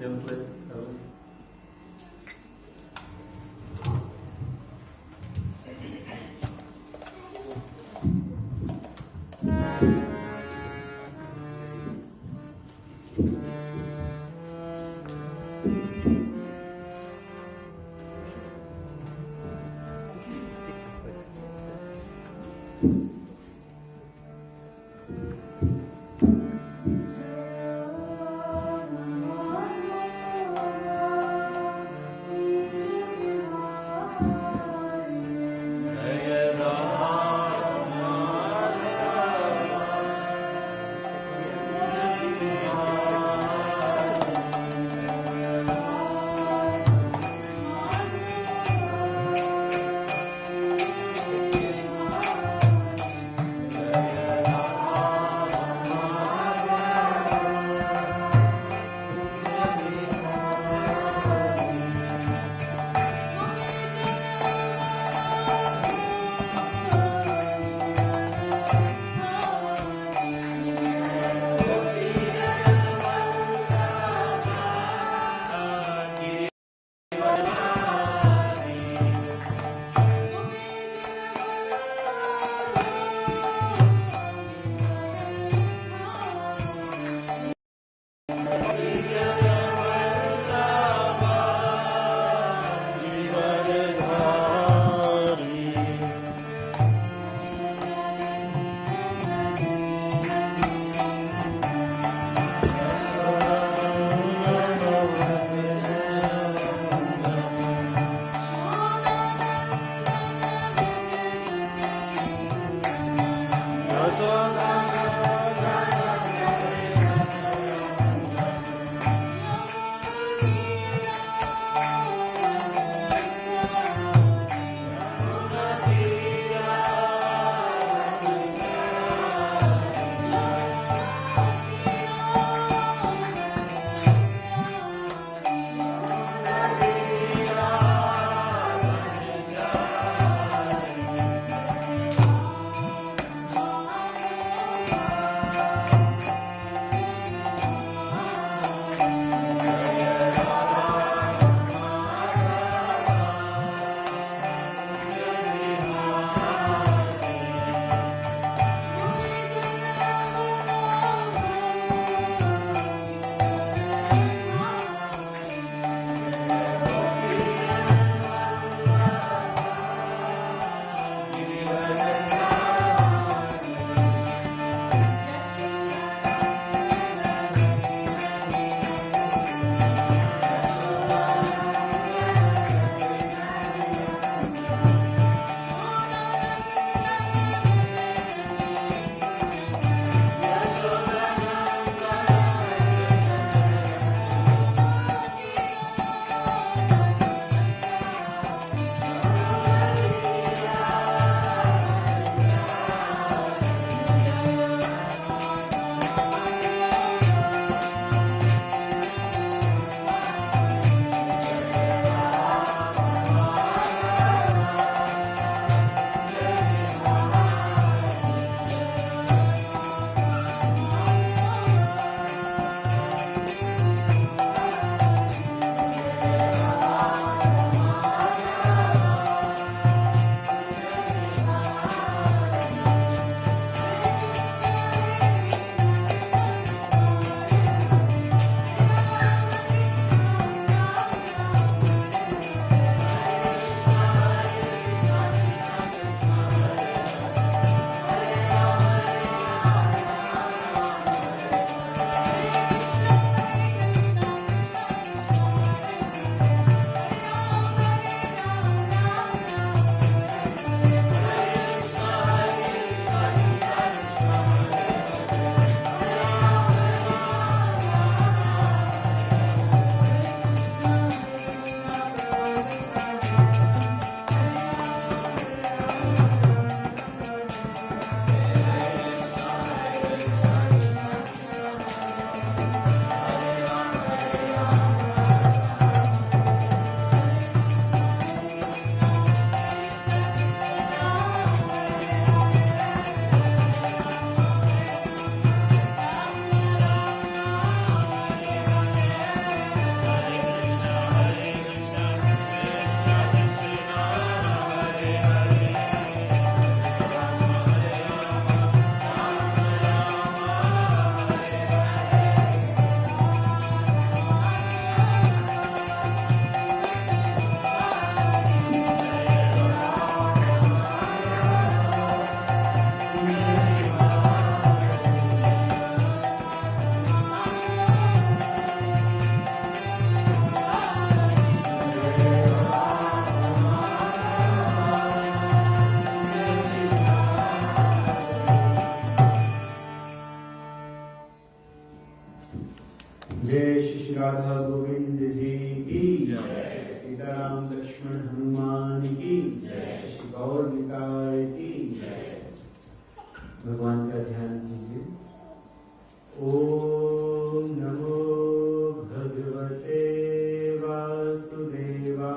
Gameplay. ओम नमो भगवते वासुदेवाय।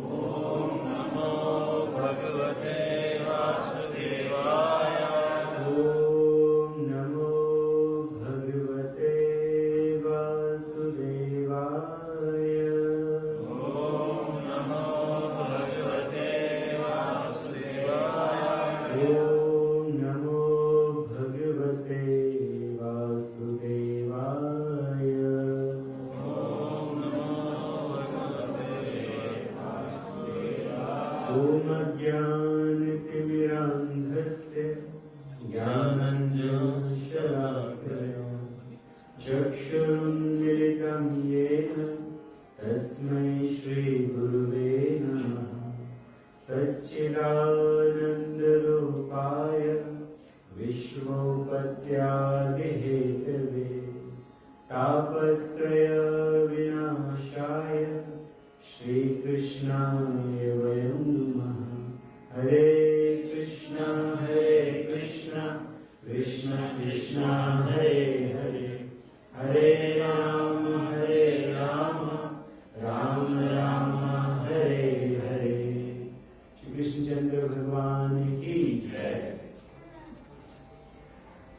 ओम नमो भगवते वासुदेवाय। ओम नमो भगवते वासुदेवाय। ओम नमो भगवते वासुदेवाय। ओम नमो भगवते वासुदेवाय। ओम नमो भगवते वासुदेवाय। ओम अज्ञानतिमिरान्धस्य ज्ञानाञ्जनशलाकया चक्षुरुन्मिलितं येन तस्मै श्रीगुरुवे नमः। सच्चिदानन्दरूपाय विश्वोपत्यादिहेतवे तापत्रयविनाशाय श्रीकृष्णाय वयं नमः। हरे कृष्णा कृष्ण कृष्ण हरे हरे, हरे राम राम राम हरे हरे। श्री कृष्णचंद्र भगवान की जय।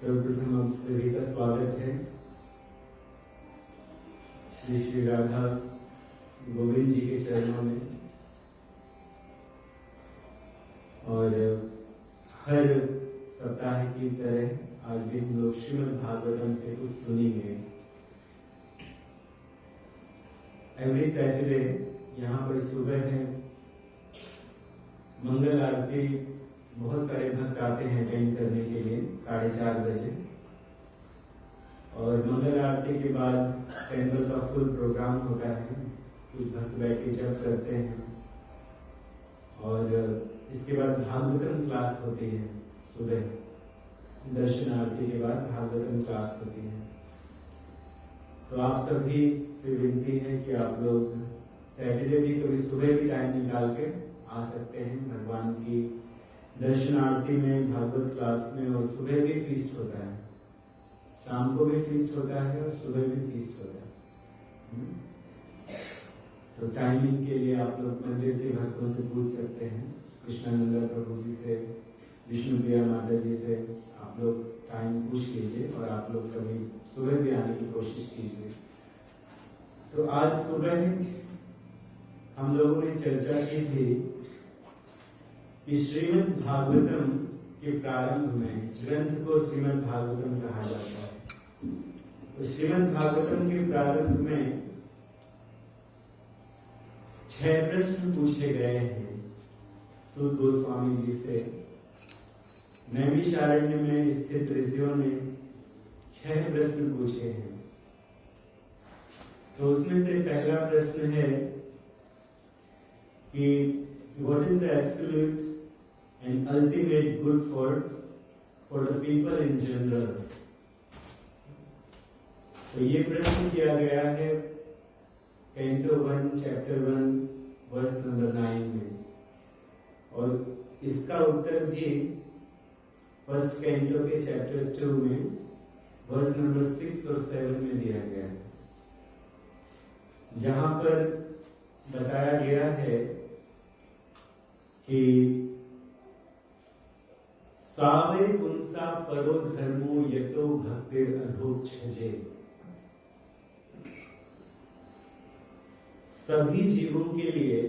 सर्वप्रथम आप सभी का स्वागत है श्री श्री राधा गोविंद जी के चरणों में। और हर सप्ताह की तरह आज भी हम लोग श्रीमद् भागवतम से कुछ सुनेंगे। एवरी सैटरडे यहाँ पर सुबह है मंगल आरती। बहुत सारे भक्त आते हैं अटेंड करने के लिए 4:30 बजे। और मंगल आरती के बाद कैंडल का फुल प्रोग्राम होता है। कुछ भक्त बैठ के जप करते हैं और इसके बाद भागवतम क्लास होती है। सुबह दर्शन आरती के बाद भागवतम क्लास होती है। तो आप सभी से विनती है कि आप लोग सैटरडे भी कभी सुबह भी टाइम निकाल के आ सकते हैं भगवान की दर्शन आरती में, भागवत क्लास में। और सुबह भी फीस्ट होता है, शाम को भी फीस्ट होता है और सुबह भी फीस्ट होता है। तो टाइमिंग के लिए आप लोग मंदिर के भक्तों से पूछ सकते हैं, कृष्णानंद प्रभु जी से, विष्णु प्रिया माता जी से आप लोग टाइम पूछ लीजिए और आप लोग कभी सुबह भी आने की कोशिश कीजिए। तो आज सुबह हम लोगों ने चर्चा की थी कि श्रीमद् भागवतम के प्रारंभ में, इस ग्रंथ को श्रीमद् भागवतम कहा जाता है। तो श्रीमद् भागवतम के प्रारंभ में 6 प्रश्न पूछे गए हैं सूत गोस्वामी जी से। नैमिषारण्य में स्थित ऋषियों ने 6 प्रश्न पूछे हैं। तो उसमें से पहला प्रश्न है कि what is the absolute and ultimate good for the people in general? तो ये प्रश्न किया गया है कैंटो 1 चैप्टर 1 वर्स नंबर 9 में। और इसका उत्तर भी फर्स्ट कैंटो के चैप्टर 2 में वर्स नंबर 6 और 7 में दिया गया है, जहां पर बताया गया है कि सावे पुंसा परो धर्मो यतो भक्तिर अधोक्षजे। सभी जीवों के लिए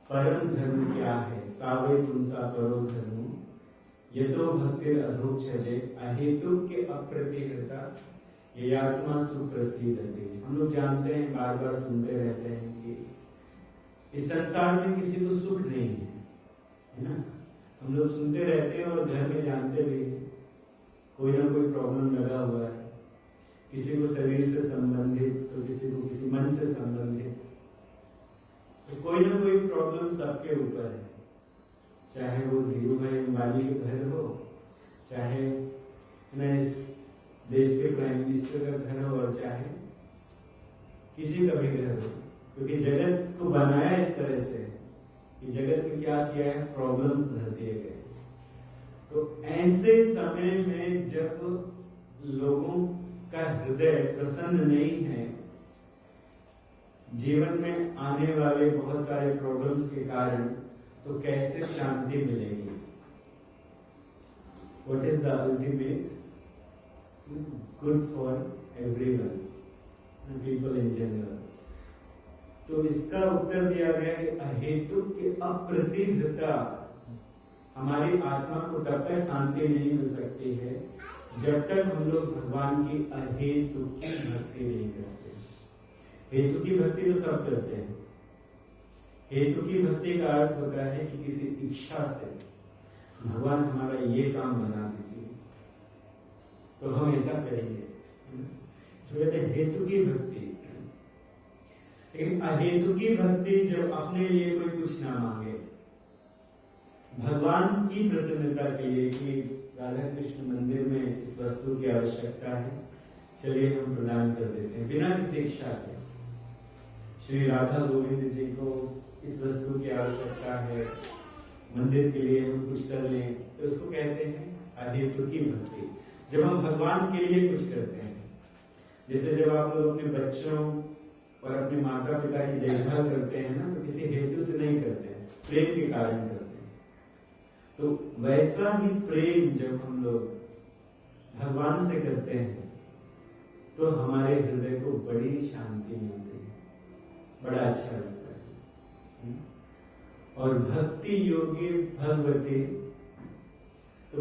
परम धर्म क्या है? सावे पुंसा परो धर्मो यतो भक्तिर अधोक्षजे अहेतुक के अप्रतिहता ये आत्मा सुप्रसिद्ध है। हम लोग जानते हैं, बार बार सुनते रहते हैं कि इस संसार में किसी को सुख नहीं है ना। हम लोग सुनते रहते हैं और घर में जानते भी हैं कोई ना कोई प्रॉब्लम लगा हुआ है। किसी को शरीर से संबंधित, तो किसी को किसी मन से संबंधित। तो कोई ना कोई प्रॉब्लम सबके ऊपर है, चाहे वो धीरू भाई अंबानी के घर हो, चाहे इस देश के प्राइम मिनिस्टर का घर हो, और चाहे किसी का भी घर हो। क्योंकि जगत को बनाया इस तरह से कि जगत में क्या किया है, प्रॉब्लम्स भर दिए गए। तो ऐसे समय में जब लोगों का हृदय प्रसन्न नहीं है, जीवन में आने वाले बहुत सारे प्रॉब्लम्स के कारण, तो कैसे शांति मिलेगी? What is the ultimate good for everyone, people in general? तो इसका उत्तर दिया गया कि अहेतु की अप्रतिहता हमारी आत्मा को तब तक शांति नहीं मिल सकती है जब तक हम लोग भगवान की अहेतु की भक्ति नहीं करते। हेतु की भक्ति तो सब करते हैं। हेतु की भक्ति का अर्थ होता है कि किसी इच्छा से भगवान हमारा ये काम बना दीजिए, तो हम ऐसा करेंगे, तो कहते हैं हेतु की भक्ति। लेकिन अहेतु की भक्ति जब अपने लिए कोई कुछ ना मांगे, भगवान की प्रसन्नता के लिए कि राधा कृष्ण मंदिर में इस वस्तु की आवश्यकता है, चलिए हम प्रदान कर देते हैं बिना किसी इच्छा के। श्री राधा गोविंद जी को इस वस्तु की आवश्यकता है, मंदिर के लिए हम कुछ कर लें, तो उसको कहते हैं अहेतु की भक्ति। जब हम भगवान के लिए कुछ करते हैं, जैसे जब आप लोग अपने बच्चों और अपने माता पिता की देखभाल करते हैं ना, तो किसी हेतु से नहीं करते हैं, प्रेम के कारण करते हैं। तो वैसा ही प्रेम जब हम लोग भगवान से करते हैं, तो हमारे हृदय को बड़ी शांति मिलती है, बड़ा अच्छा लगता है। और भक्ति योगी भगवती, तो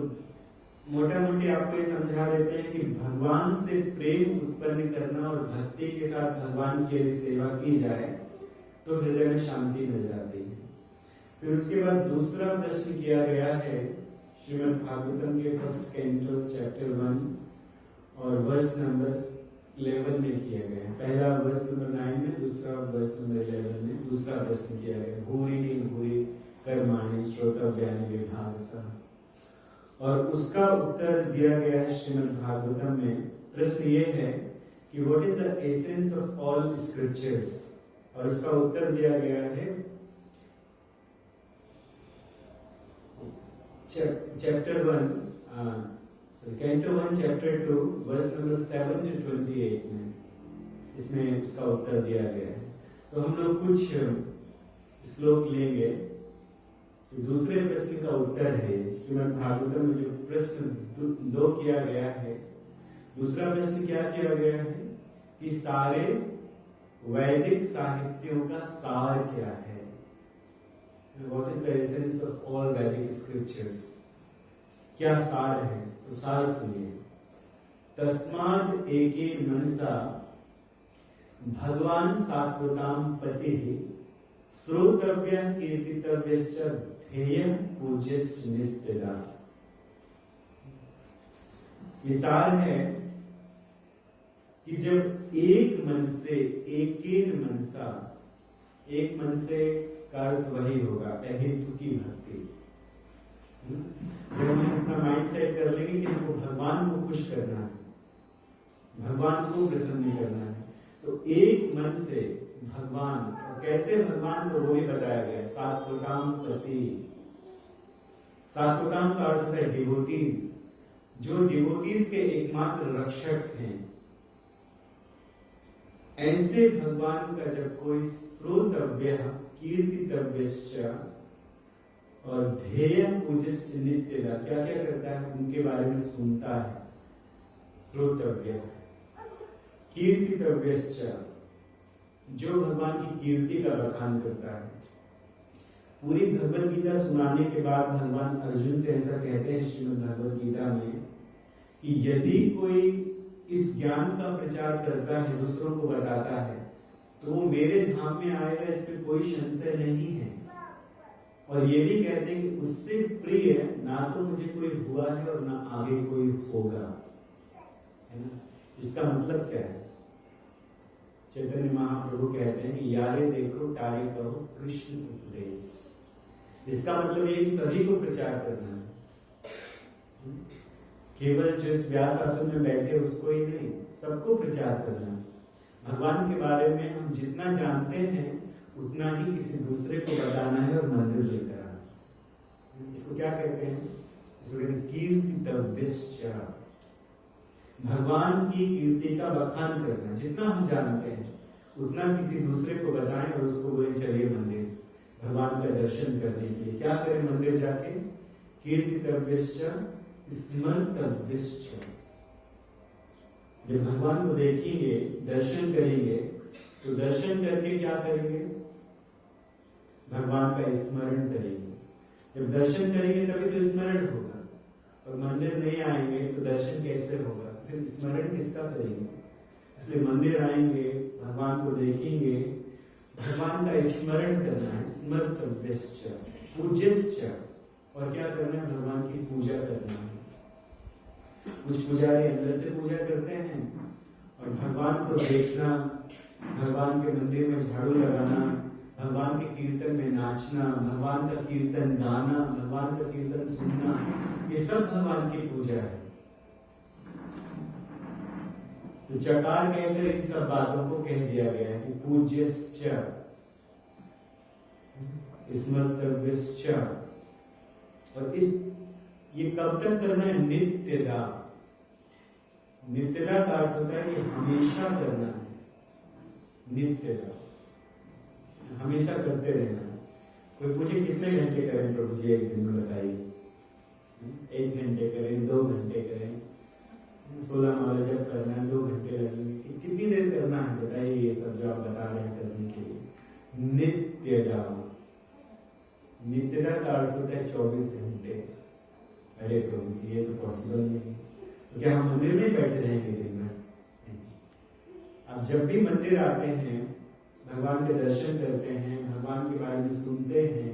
मोटा मोटी आपको ये समझा देते हैं कि भगवान से प्रेम उत्पन्न करना और भक्ति के साथ भगवान की यदि सेवा की जाए तो हृदय में शांति मिल जाती है। फिर उसके बाद दूसरा प्रश्न किया गया है श्रीमद् भागवतम के फर्स्ट कैंटो चैप्टर 1 और वर्स नंबर 11 में किया गया है। पहला वर्स नंबर 9 में, दूसरा वर्स नंबर 11 में दूसरा प्रश्न किया गया, भूरि भूरि कर्माणि श्रोतव्यानि विभागसः। और उसका उत्तर दिया गया है श्रीमद् भागवतम में। प्रश्न ये है कि what is the essence of all scriptures, और उसका उत्तर दिया गया है chapter 1 canto 1 chapter 2 verse number 7 to 28 में, इसमें उसका उत्तर दिया गया है। तो हम लोग कुछ श्लोक लेंगे। तो दूसरे प्रश्न का उत्तर है श्रीमद् भागवतम में जो प्रश्न 2 किया गया है, दूसरा प्रश्न क्या किया गया है कि सारे वैदिक साहित्यों का सार क्या है, what is the essence of all वैदिक स्क्रिप्चर्स, क्या सार है? तो सार सुनिए। तस्माद् एके मनसा भगवान सात्वतां पतिः श्रोतव्यः कीर्तितव्यश्च ध्येयः पूज्यश्च नित्यदा। विचार है कि जब एक मन से, एकेन मनसा, एक मन से का अर्थ वही होगा अहेतु की भक्ति। जब हम अपना माइंड सेट कर लेंगे कि हमको भगवान को खुश करना है, भगवान को प्रसन्न करना है, तो एक मन से भगवान, और कैसे भगवान को वो भी बताया गया, सात्वतां पति। सात्वतां का अर्थ है डिवोटीज, जो डिवोटीज के एकमात्र रक्षक हैं। ऐसे भगवान का जब कोई श्रोतव्य कीर्तितव्यश्च और ध्येय पूज्यश्च नित्यदा, क्या क्या करता है उनके बारे में सुनता है। श्रोतव्य, कीर्तितव्यश्च, जो भगवान की कीर्ति का बखान करता है। पूरी भगवत गीता सुनाने के बाद भगवान अर्जुन से ऐसा कहते हैं श्रीमद् भगवत गीता में कि यदि कोई इस ज्ञान का प्रचार करता है, दूसरों को बताता है, तो वो मेरे धाम में आएगा, इसमें कोई संशय नहीं है। और ये भी कहते हैं कि उससे प्रिय ना तो मुझे कोई हुआ है और ना आगे कोई होगा, है ना। इसका मतलब क्या है? चैतन्य महाप्रभु कहते हैं कि यारे देखो तारे कहो कृष्ण उपदेश। इसका मतलब ये सभी को प्रचार करना है, केवल जो इस व्यास आसन में बैठे उसको ही नहीं, सबको प्रचार करना है। भगवान के बारे में हम जितना जानते हैं उतना ही किसी दूसरे को बताना है और मंदिर लेकर आना। इसको क्या कहते हैं? कीर्तितव्यश्च, भगवान की कीर्ति का बखान करना, जितना हम जानते हैं उतना किसी दूसरे को बताएं और उसको बोले चलिए मंदिर भगवान का दर्शन करने के लिए। क्या करें मंदिर जाके? कीर्तितव्यश्च स्मर्तव्यश्च, जब भगवान को देखेंगे दर्शन करेंगे तो दर्शन करके क्या करेंगे? भगवान का स्मरण करेंगे। जब दर्शन करेंगे तभी तो स्मरण होगा, और मंदिर नहीं आएंगे तो दर्शन कैसे होगा? फिर स्मरण किसका करेंगे? इसलिए मंदिर आएंगे, भगवान को देखेंगे, भगवान का स्मरण करना है, स्मर्तव्यश्च पूज्यश्च, और क्या करना है? भगवान की पूजा करना है। कुछ पुजारी अंदर से पूजा करते हैं और भगवान को देखना, भगवान के मंदिर में झाड़ू लगाना, भगवान के कीर्तन में नाचना, भगवान का कीर्तन गाना, भगवान का कीर्तन सुनना, ये सब भगवान की पूजा है। तो चकार कहकर इन सब बातों को कह दिया गया है कि पूज्यश्च स्मर्तव्यश्च, और इस ये कब तक करना है? नित्यदा। नित्यदा का अर्थ होता है कि हमेशा करना है, नित्यदा, हमेशा करते रहना है। कोई पूछे कितने घंटे करें प्रभु जी एक दिन में, बताइए। 1 घंटे करें, 2 घंटे करें, 16 माला जब करना है 2 घंटे लगेंगे, कितनी देर करना है बताइए? ये सब जो आप बता रहे हैं करने के लिए, नित्यदा। नित्यदा का अर्थ होता है 24 घंटे। अरे प्रभु जी ये तो पॉसिबल नहीं, तो क्या हम मंदिर में बैठे रहेंगे दिन में? आप जब भी मंदिर आते हैं, भगवान के दर्शन करते हैं, भगवान के बारे में सुनते हैं,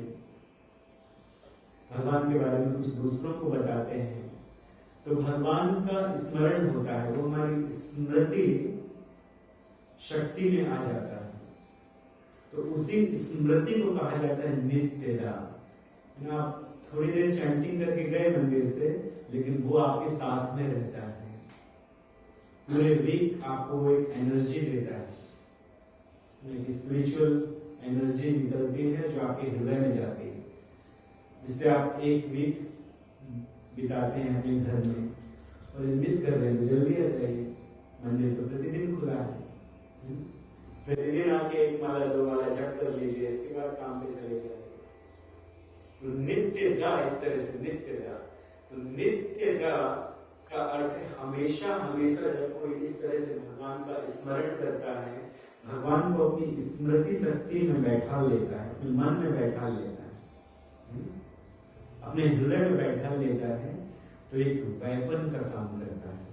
भगवान के बारे में कुछ दूसरों को बताते हैं, तो भगवान का स्मरण होता है, वो हमारी स्मृति शक्ति में आ जाता है। तो उसी स्मृति को कहा जाता है नित्यदा। आप थोड़ी देर चैंटिंग करके गए मंदिर से, लेकिन वो आपके साथ में रहता है, पूरे वीक आपको एक एनर्जी देता है, स्पिरिचुअल एनर्जी निकलती है जो आपके हृदय में जाती है, जिससे आप एक वीक बिताते हैं अपने घर में। और मिस कर रहे हैं तो जल्दी आ जाइए, मंदिर तो प्रतिदिन खुला है, प्रतिदिन आके 1 माला 2 माला जप कर लीजिए, इसके बाद काम पे चले जाइए। तो नित्यदा, इस तरह से नित्यदा, तो नित्यदा का अर्थ है हमेशा हमेशा। जब कोई इस तरह से भगवान का स्मरण करता है, भगवान को अपनी स्मृति शक्ति में बैठा लेता है, अपने मन में बैठा लेता है, अपने हृदय में बैठा लेता है, तो एक वेपन का काम करता है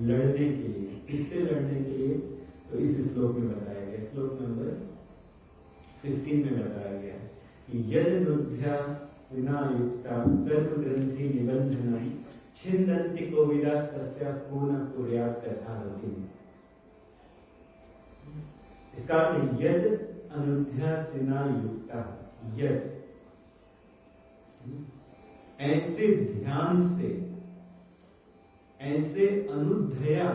लड़ने के लिए। किससे लड़ने के लिए? तो इस श्लोक में बताया गया, श्लोक नंबर 15 में बताया गया है कि यद नुध्यासिना युक्ता कर्म ग्रंथि निबंधनम छिन्दन्ति कोविदास तस्या पूर्ण कुर्यात् तथा रतिम्। इसका अर्थ यद अनुध्यासिना युक्ता, यद ऐसे ध्यान से, ऐसे अनुध्या,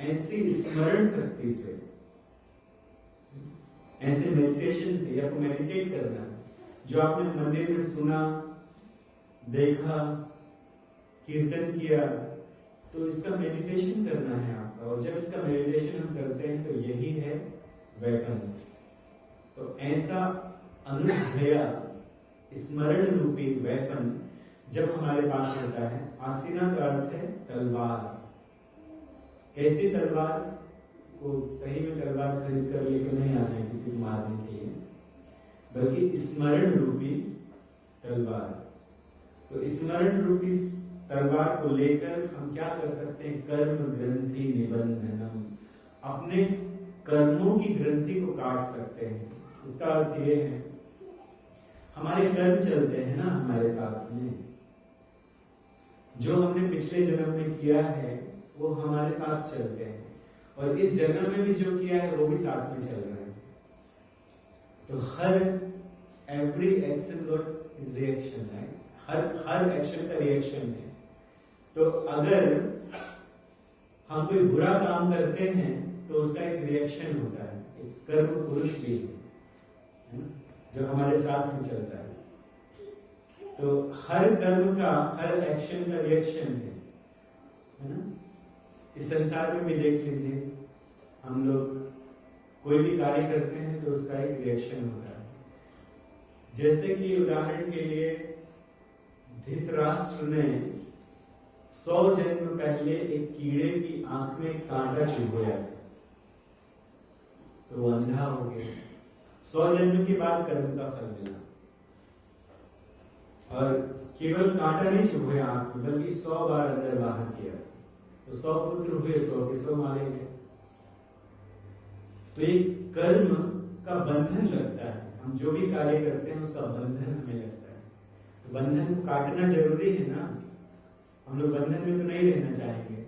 ऐसी स्मरण शक्ति से, ऐसे मेडिटेशन से, आपको मेडिटेट करना है। जो आपने मंदिर में सुना, देखा, कीर्तन किया, तो इसका मेडिटेशन करना है आपका। और जब इसका मेडिटेशन हम करते हैं तो यही है वेपन। तो ऐसा अनुध्या स्मरण रूपी वेपन जब हमारे पास होता है, आसीना का अर्थ है तलवार। कैसी तलवार? को कहीं में तलवार खरीद कर लेकर नहीं आना है किसी को मारने के लिए, बल्कि स्मरण रूपी तलवार। तो स्मरण रूपी तलवार को लेकर हम क्या कर सकते हैं? कर्म ग्रंथि निबंधनम, अपने कर्मों की ग्रंथि को काट सकते हैं। इसका अर्थ ये है, हमारे कर्म चलते हैं ना हमारे साथ में, जो हमने पिछले जन्म में किया है वो हमारे साथ चलते हैं, और इस जन्म में भी जो किया है वो भी साथ में चल रहा है। तो हर every action got is reaction है, हर एक्शन का रिएक्शन है। तो अगर हम कोई बुरा काम करते हैं तो उसका एक रिएक्शन होता है, एक कर्म पुरुष भी है जो हमारे साथ में चलता है। तो हर कर्म का, हर एक्शन का रिएक्शन है ना। इस संसार में भी देख लीजिए, हम लोग कोई भी कार्य करते हैं तो उसका एक रिएक्शन होता है। जैसे कि उदाहरण के लिए धृतराष्ट्र ने 100 जन्म पहले एक कीड़े की आंख में कांटा चुभोया तो वो अंधा हो गया। 100 जन्म के बाद कर्म का फल मिला, और केवल कांटा नहीं चुभोया आंख में, बल्कि 100 बार अंदर बाहर किया तो 100 पुत्र हुए, 100 के 100 मारे गए। तो एक कर्म का बंधन लगता है, हम जो भी कार्य करते हैं उसका बंधन हमें लगता है। तो बंधन को काटना जरूरी है ना, हम लोग बंधन में तो नहीं रहना चाहेंगे।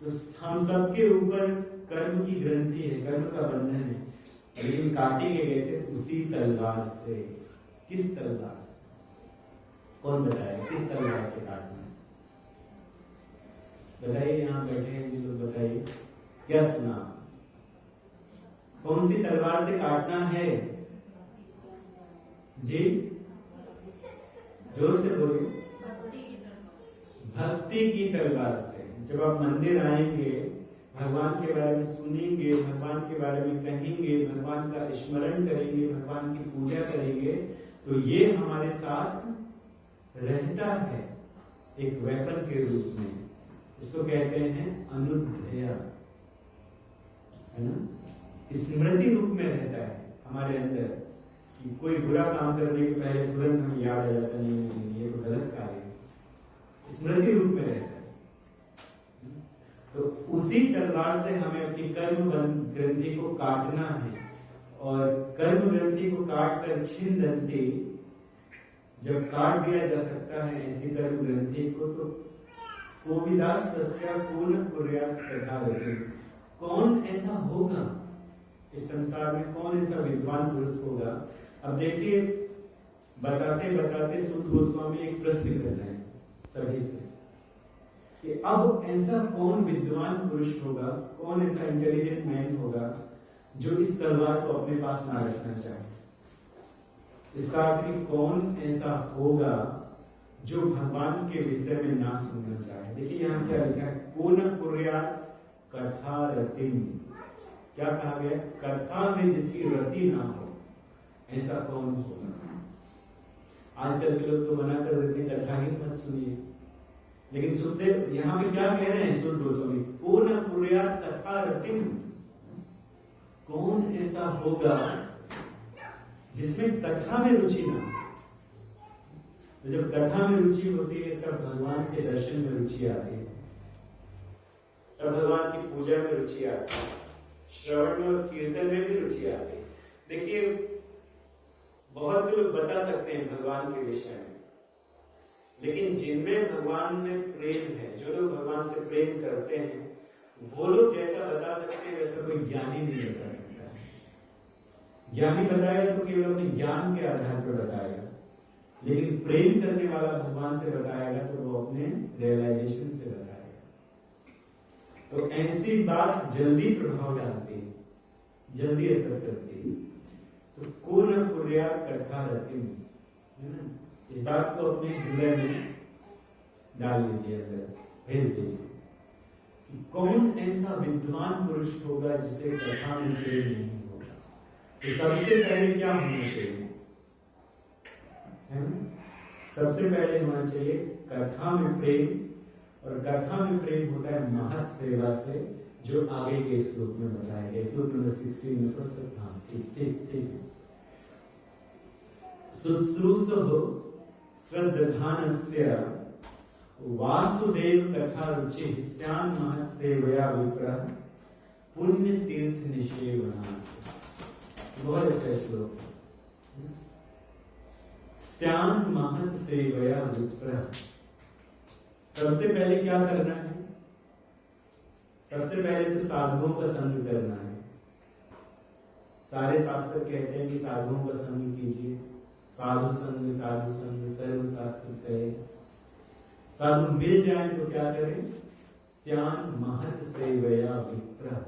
तो हम सबके ऊपर कर्म की ग्रंथि है, कर्म का बंधन है, लेकिन काटेंगे कैसे? उसी तलवार से। किस तलवार से? कौन बताएगा किस तलवार से काटना है? बताइए, यहाँ बैठे हैं जो लोग, बताइए क्या सुना, कौन सी तलवार से काटना है जी? जोर से बोलिए। भक्ति की तलवार से। जब आप मंदिर आएंगे, भगवान के बारे में सुनेंगे, भगवान के बारे में कहेंगे, भगवान का स्मरण करेंगे, भगवान की पूजा करेंगे, तो ये हमारे साथ रहता है एक वेपन के रूप में। इसको कहते हैं अनुध्याय, है ना। स्मृति रूप में रहता है हमारे अंदर, कि कोई बुरा काम करने के पहले तुरंत हमें याद आ जाता है, नहीं ये तो गलत कार्य है। स्मृति रूप में रहता है। तो उसी तलवार से हमें अपनी कर्म ग्रंथि को काटना है, और कर्म ग्रंथि को काट कर छिंदन्ति, जब काट दिया जा सकता है ऐसी कर्म ग्रंथि को, तो कोविदास तस्या पूर्ण कुर्यात् तथागतिम्। कौन ऐसा होगा इस संसार में, कौन ऐसा विद्वान पुरुष होगा? अब देखिए, बताते बताते सुत गोस्वामी एक प्रश्न कर रहे हैं सभी से, कि अब ऐसा कौन विद्वान पुरुष होगा, कौन ऐसा इंटेलिजेंट मैन होगा जो इस तलवार को अपने पास ना रखना चाहे। इसका अर्थ है कौन ऐसा होगा जो भगवान के विषय में ना सुनना चाहे। देखिए यहाँ क्या लिखा है, कोन कुर्यात् कथा रतिम। क्या कहा गया? कथा में जिसकी रति ना हो, ऐसा कौन होगा? आजकल के लोग तो मना कर देते हैं, कथा ही मत सुनिए, लेकिन सुखदेव यहाँ पे क्या कह रहे हैं सुत गोस्वामी? कोन कुर्यात् कथा रतिम। कौन ऐसा होगा जिसमें कथा में रुचि ना हो? तो जब कथा में रुचि होती है तब भगवान के दर्शन में रुचि आती है, तब भगवान की पूजा में रुचि आती है, श्रवण और कीर्तन में भी रुचि आती है। देखिए, बहुत से लोग बता सकते हैं भगवान के विषय में, लेकिन जिनमें भगवान में प्रेम है, जो लोग भगवान से प्रेम करते हैं, वो लोग जैसा बता सकते हैं वैसा कोई ज्ञानी नहीं बता सकता है। ज्ञानी बताएगा तो केवल अपने ज्ञान के आधार पर बताएगा, लेकिन प्रेम करने वाला भगवान से बताएगा तो वो अपने रियलाइजेशन से बताएगा। तो ऐसी बात जल्दी प्रभाव डालती है, जल्दी असर करती है। तो कोन कुर्यात् कथा रतिम, है ना। इस बात को अपने हृदय में डाल लीजिए, अंदर भेज दीजिए कि कौन ऐसा विद्वान पुरुष होगा जिसे कथा में प्रेम नहीं होगा। तो सबसे पहले क्या होना चाहिए? सबसे पहले होना चाहिए कथा में प्रेम, और कथा में प्रेम होता है महत सेवा से, जो आगे के श्लोक में बताया गया। श्लोक नंबर 16 में तो सब, हाँ ठीक। शुश्रूषो श्रद्धानस्य वासुदेव कथा रुचि स्यान महत सेवया विप्रः पुण्य तीर्थ निषेवना। बहुत अच्छा श्लोक। स्यान महत सेवया विप्रः। सबसे पहले क्या करना है? सबसे पहले तो साधुओं का संग करना है। सारे शास्त्र कहते हैं कि साधुओं का संग कीजिए। साधु संग सर्व शास्त्र कहे। साधु मिल जाए तो क्या करें? स्यान महत सेवया विप्रः।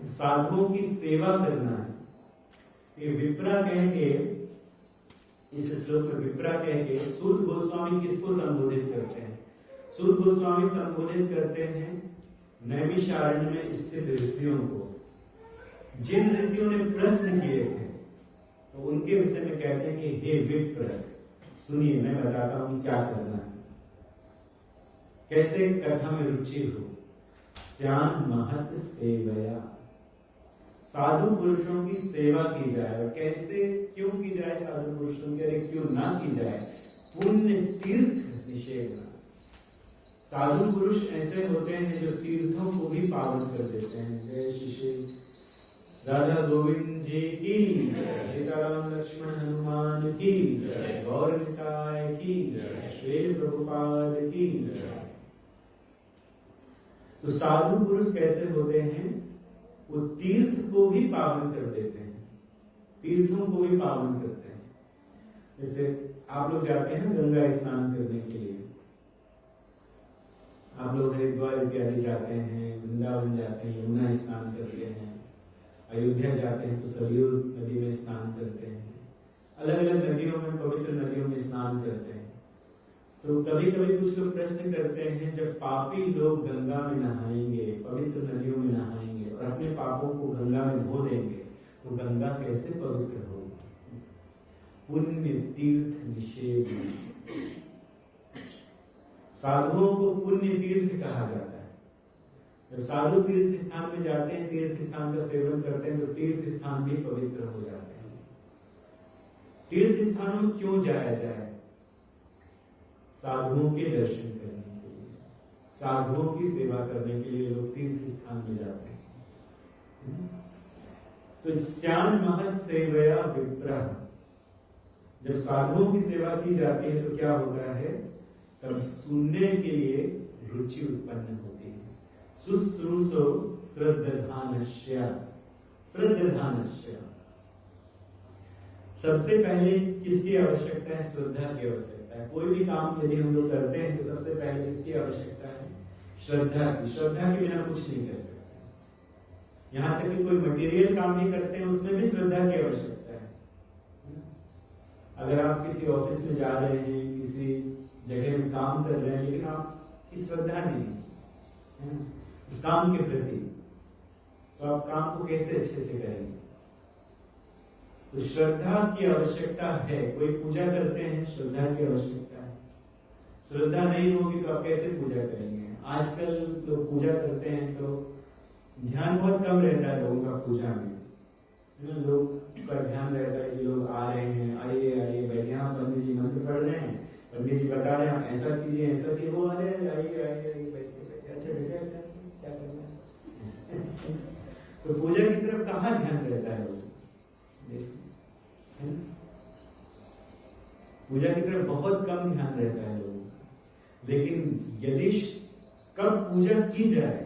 साधुओं की सेवा करना है। ये विप्रा कह के इस श्लोक में विप्रा कह के सूत गोस्वामी किसको संबोधित करते हैं? सूत गोस्वामी संबोधित करते हैं नैमिषारण्य में स्थित ऋषियों को। जिन ऋषियों ने प्रश्न किए थे तो उनके विषय में कहते हैं कि हे विप्र, सुनिए मैं बताता हूं क्या करना है, कैसे कथा में रुचि हो। स्यान महत सेवया, साधु पुरुषों की सेवा की जाए। और कैसे, क्यों की जाए साधु पुरुषों की, अरे क्यों ना की जाए? पुण्य तीर्थ निषेधना। साधु पुरुष ऐसे होते हैं जो तीर्थों को भी पावन कर देते हैं। जय श्री श्री राधा गोविंद जी की, सीताराम लक्ष्मण हनुमान की, गौर निताय की, श्री प्रभुपाद की। तो साधु पुरुष कैसे होते हैं? वो तीर्थ को भी पावन कर देते हैं, तीर्थों को भी पावन करते हैं। जैसे आप लोग जाते हैं गंगा स्नान करने के लिए, आप लोग हरिद्वार इत्यादि जाते हैं, वृंदावन जाते हैं, यमुना स्नान करते हैं, अयोध्या जाते हैं तो सरयू नदी में स्नान करते हैं, अलग अलग नदियों में, पवित्र नदियों में स्नान करते हैं। तो कभी कभी कुछ लोग प्रश्न करते हैं, जब पापी लोग गंगा में नहाएंगे, पवित्र नदियों में नहाएंगे और अपने पापों को गंगा में धो देंगे, तो गंगा कैसे पवित्र होगी? पुण्य तीर्थ निषेध। साधुओं को पुण्य तीर्थ कहा जाता है। जब साधु तीर्थ स्थान में जाते हैं, तीर्थ स्थान का सेवन करते हैं, तो तीर्थ स्थान भी पवित्र हो जाते हैं। तीर्थ स्थानों में क्यों जाया जाए? साधुओं के दर्शन करने के लिए, साधुओं की सेवा करने के लिए लोग तीर्थ स्थान में जाते हैं। तो स्यान महत सेवया विप्रा, जब साधुओं की सेवा की जाती है तो क्या होता है? तब सुनने के लिए रुचि उत्पन्न होती है। शुश्रूषो श्रद्धानस्य, श्रद्धानस्य। सबसे पहले किसकी आवश्यकता है? श्रद्धा की आवश्यकता है। कोई भी काम यदि हम लोग करते हैं तो सबसे पहले किसकी आवश्यकता है? श्रद्धा की। श्रद्धा के बिना कुछ नहीं कर सकते। यहाँ तक कि कोई मटेरियल काम भी करते हैं उसमें भी श्रद्धा की आवश्यकता है। अगर आप किसी ऑफिस में जा रहे हैं, किसी जगह में काम कर रहे हैं, लेकिन आपकी श्रद्धा नहीं है उस काम के प्रति, तो आप काम को कैसे अच्छे से करेंगे? तो श्रद्धा की आवश्यकता है। कोई पूजा करते हैं, श्रद्धा की आवश्यकता है। श्रद्धा नहीं होगी तो आप कैसे पूजा करेंगे? आजकल लोग पूजा करते हैं तो ध्यान बहुत कम रहता है लोगों का पूजा में, है ना। लोग का ध्यान रहता है कि लोग आ रहे हैं, आइए आइए बैठे, हाँ पंडित जी मंत्र पढ़ रहे हैं, पंडित जी बता रहे हैं ऐसा कीजिए ऐसा कीजिए, वो आ रहे हैं आइए आइए आइए बैठिए बैठिए, अच्छा जगह क्या करना है। तो पूजा की तरफ कहाँ ध्यान रहता है लोग? पूजा की तरफ बहुत कम ध्यान रहता है लोगों का। लेकिन यदि कब पूजा की जाए?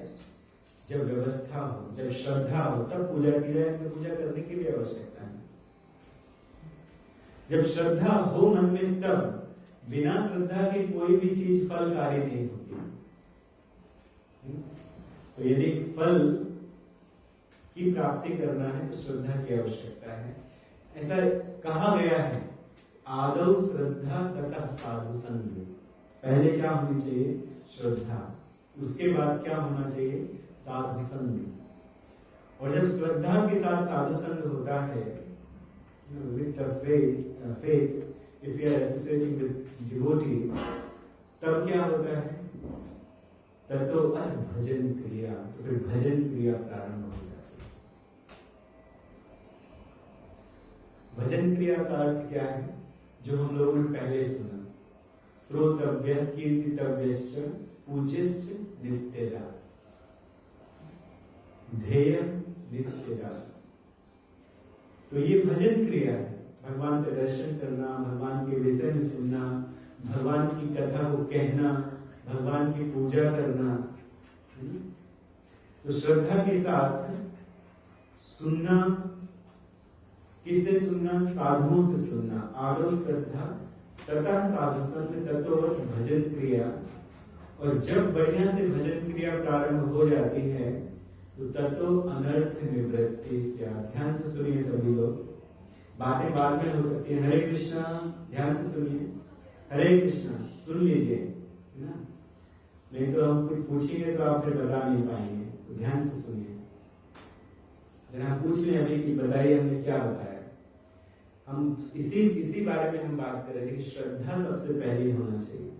जब व्यवस्था हो, जब श्रद्धा हो, तब पूजा की जाए। तो पूजा करने की भी आवश्यकता है। जब श्रद्धा हो मन में, तब बिना श्रद्धा के कोई भी चीज फलकारी नहीं होती। तो यदि फल की प्राप्ति करना है तो श्रद्धा की आवश्यकता है। ऐसा कहा गया है, आदौ श्रद्धा तथा साधु संग। पहले क्या होनी चाहिए? श्रद्धा। उसके बाद क्या होना चाहिए? साधु संग। और जब श्रद्धा के साथ साधु संग होता है, with the faith, if you are associating with devotees, तब क्या होता है? तब तो भजन क्रिया, तो फिर भजन क्रिया प्रारंभ हो जाती है। भजन क्रिया का अर्थ क्या है? जो हम लोगों ने पहले सुना, श्रोतव्य कीर्तितव्यश्च पूज्यश्च नित्यदा, ध्येय नित्यदा। तो ये भजन क्रिया है। भगवान का दर्शन करना, भगवान के विषय में सुनना, भगवान की कथा को कहना, भगवान की पूजा करना। तो श्रद्धा के साथ सुनना, किससे सुनना? साधुओं से सुनना। आदौ श्रद्धा तथा साधु संग ततो भजन क्रिया। और जब बढ़िया से भजन क्रिया प्रारंभ हो जाती है तो ततो अनर्थ निवृत्ति। ध्यान से सुनिए सभी लोग, बातें बाद में हो सकती है। हरे कृष्णा, ध्यान से सुनिए, हरे कृष्णा सुन लीजिए, है ना? नहीं तो हम कुछ पूछेंगे तो आप फिर बता नहीं पाएंगे, तो ध्यान से सुनिए। अगर हम पूछ लें अभी कि बताइए हमने क्या बताया, हम इसी बारे में हम बात कर रहे थे कि श्रद्धा सबसे पहले होना चाहिए।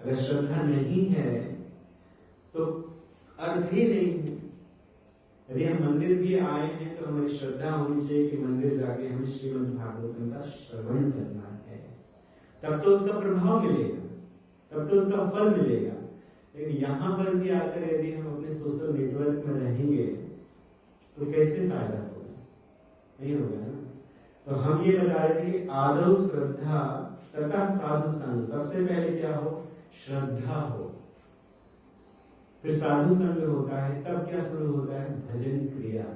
अगर श्रद्धा नहीं है तो अर्थ ही नहीं है। यदि हम मंदिर भी आए हैं तो हमारी श्रद्धा होनी चाहिए कि मंदिर जाके हमें श्रीमद् भागवतम का श्रवण करना है, तब तो उसका प्रभाव मिलेगा, तब तो उसका फल मिलेगा। लेकिन यहाँ पर भी आकर यदि हम अपने सोशल नेटवर्क में रहेंगे तो कैसे फायदा होगा? नहीं होगा ना। तो हम ये बता रहे थे कि आदौ श्रद्धा तथा साधु संग, सबसे पहले क्या हो? श्रद्धा हो, फिर साधु संग होता है, तब क्या शुरू होता है? भजन क्रिया।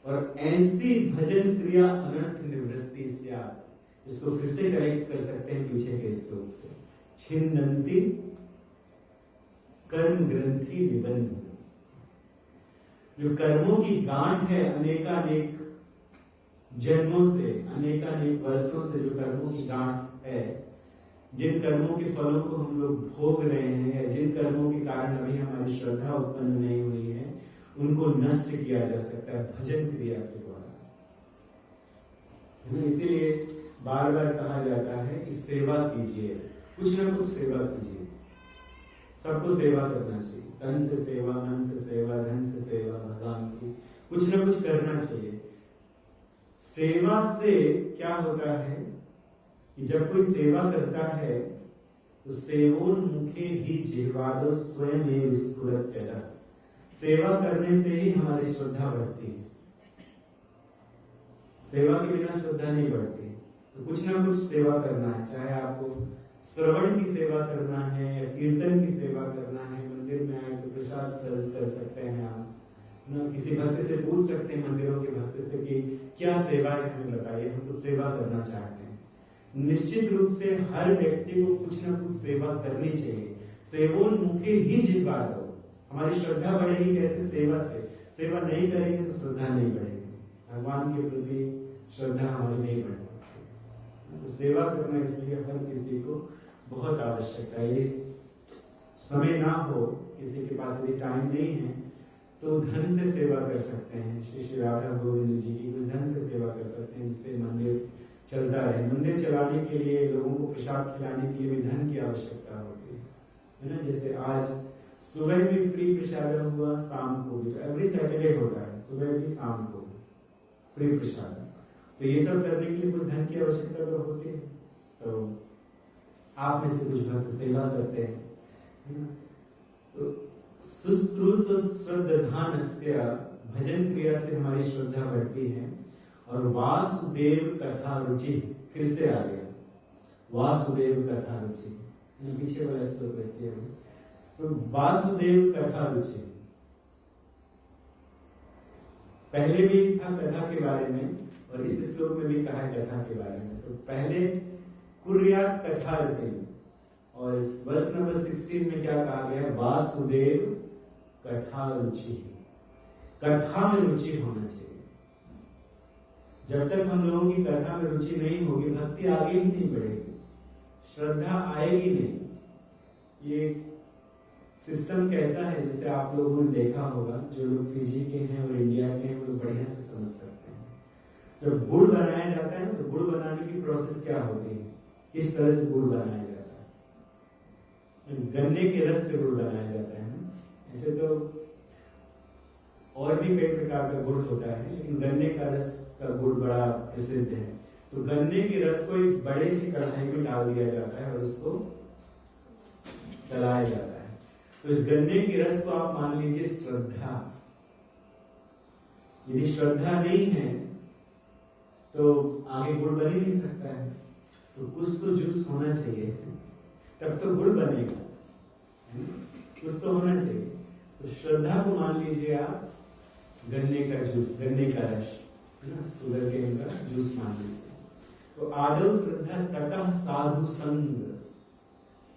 और ऐसी भजन क्रिया अनर्थ निवृत्ति से, इसको फिर से करेक्ट कर सकते हैं पीछे के श्लोक से, छिन्नन्ति कर्म ग्रंथि निबंध। जो कर्मों की गांठ है अनेकानेक जन्मों से, अनेकानेक वर्षों से जो कर्मों की गांठ है, जिन कर्मों के फलों को हम लोग भोग रहे हैं या जिन कर्मों के कारण अभी हमारी श्रद्धा उत्पन्न नहीं हुई है, उनको नष्ट किया जा सकता है भजन क्रिया के द्वारा। इसीलिए बार बार कहा जाता है कि सेवा कीजिए, कुछ ना कुछ सेवा कीजिए। सबको सेवा करना चाहिए, तन से सेवा, मन से सेवा, धन से सेवा, भगवान की कुछ ना कुछ करना चाहिए। सेवा से क्या होता है कि जब कोई सेवा करता है तो सेवोन्मुखे ही जिह्वादो स्वयं एव स्फुरत्यतः। सेवा करने से ही हमारी श्रद्धा बढ़ती है, सेवा के बिना श्रद्धा नहीं बढ़ती। तो कुछ ना कुछ सेवा करना है, चाहे आपको श्रवण की सेवा करना है या कीर्तन की सेवा करना है। मंदिर में आए तो प्रसाद सर्व कर सकते हैं आप, ना किसी भक्त से पूछ सकते हैं, मंदिरों के भक्त से कि क्या सेवा है हमें बताइए, हम तो सेवा करना चाहते हैं। निश्चित रूप से हर व्यक्ति को कुछ ना कुछ सेवा करनी चाहिए। सेवोन्मुखे ही जिह्वादो, हमारी श्रद्धा बढ़ेगी कैसे? सेवा से। सेवा नहीं करेंगे तो श्रद्धा नहीं बढ़ेगी, भगवान के प्रति श्रद्धा हमारी नहीं बढ़ सकती। तो सेवा करना इसलिए हर किसी को बहुत आवश्यकता है। समय ना हो, किसी के पास यदि टाइम नहीं है तो धन से सेवा कर सकते हैं। श्री राधा गोविंद जी की कुछ धन से सेवा कर सकते हैं, जिससे मंदिर चलता रहे। मंदिर चलाने के लिए, लोगों को प्रसाद खिलाने के लिए भी धन की आवश्यकता होती है ना। जैसे आज सुबह भी फ्री प्रसाद हुआ, शाम को भी, एवरी सैटरडे होता है, सुबह भी शाम को फ्री प्रसाद। तो ये सब करने के लिए कुछ धन की आवश्यकता तो होती है। तो आप में से कुछ भक्त सेवा करते हैं। तो श्रद्धानस्य, भजन क्रिया से हमारी श्रद्धा बढ़ती है। और वासुदेव कथा रुचि, फिर से आ गया वासुदेव कथा रुचि, पीछे वाला श्लोक देखिए। तो वासुदेव कथा रुचि, पहले भी था कथा के बारे में और इस श्लोक में भी कहा है कथा के बारे में। तो पहले कुर्यात कथा रति, और इस वर्ष नंबर 16 में क्या कहा गया? वासुदेव कथा रुचि, कथा में रुचि होना चाहिए। जब तक हम लोगों की कथा में रुचि नहीं होगी, भक्ति आगे ही नहीं बढ़ेगी, श्रद्धा आएगी नहीं। ये सिस्टम कैसा है, जैसे आप लोगों ने देखा होगा, जो लोग फिजी के हैं और इंडिया के हैं वो बढ़िया से समझ सकते हैं। जब गुड़ बनाया जाता है तो गुड़ बनाने की प्रोसेस क्या होती है, किस तरह से गुड़ बनाया जाता है? गन्ने के रस से गुड़ बनाया जाता है ना। ऐसे तो और भी कई प्रकार का गुड़ होता है, लेकिन गन्ने का रस का गुड़ बड़ा प्रसिद्ध है। तो गन्ने के रस को एक बड़े सी कढ़ाई में डाल दिया जाता है और उसको चलाया जाता है। तो इस गन्ने के रस को आप मान लीजिए श्रद्धा। यदि श्रद्धा नहीं है तो आगे गुड़ बन ही नहीं सकता है। तो कुछ तो जूस होना चाहिए, तब तो गुड़ बनेगा, कुछ तो होना चाहिए। तो श्रद्धा को मान लीजिए आप गन्ने का जूस, गन्ने का रस, शुगर केन का जूस मान लीजिए। तो आदौ श्रद्धा तथा साधु संग,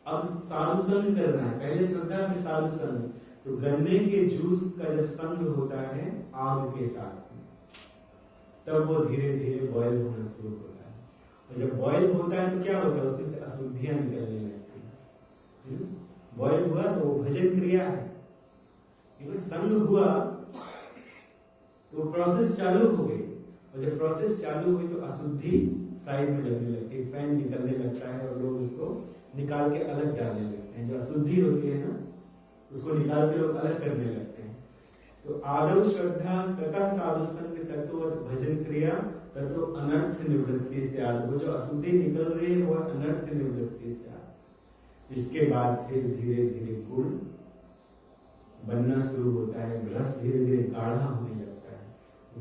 अब साधु संग करना है, पहले श्रद्धा फिर साधु संग। तो गन्ने के जूस का जब संग होता है आग के साथ, तब वो धीरे धीरे बॉयल होना शुरू होता है। और जब बॉयल होता है तो क्या होता है, उसमें से अशुद्धियां निकलने लगती हैं। बॉयल हुआ तो वो भजन क्रिया है, संग हुआ तो प्रोसेस चालू हो गई। और जब प्रोसेस चालू हुई तो अशुद्धि साइड में लगने लगती है, फैन निकलने लगता है और लोग उसको निकाल के अलग डालने लगते हैं। जो अशुद्धि होती है ना, उसको निकाल के लोग अलग करने लगते हैं। तो आदौ श्रद्धा तथा साधु संग तत्व भजन क्रिया तत्व अनर्थ निवृत्ति से आद। वो जो अशुद्धि निकल रही है वो अनर्थ निवृत्ति से आद। इसके बाद फिर धीरे धीरे गुण बनना शुरू होता है, रस धीरे धीरे गाढ़ा होने लगता है।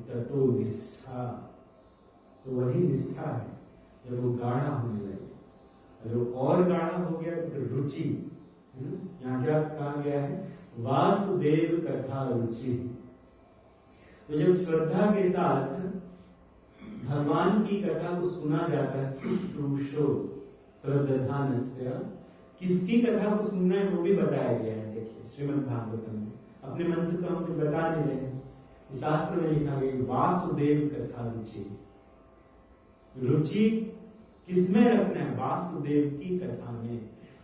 तत्व निष्ठा, तो वही निष्ठा है जब वो गाढ़ा होने लगे। जब और गाढ़ा हो गया तो फिर रुचि। यहाँ क्या कहा गया है, वासुदेव कथा रुचि। तो जब श्रद्धा के साथ भगवान की कथा को सुना जाता है, शुश्रूषो श्रद्धानस्य, किसकी कथा को सुनना है वो भी बताया गया है। देखिए श्रीमद् भागवतम में, अपने मन से तो हम कुछ बता नहीं रहे हैं, शास्त्र में लिखा गया वासुदेव कथा रुचि। रुचि किसमें रखना है, वासुदेव की कथा में,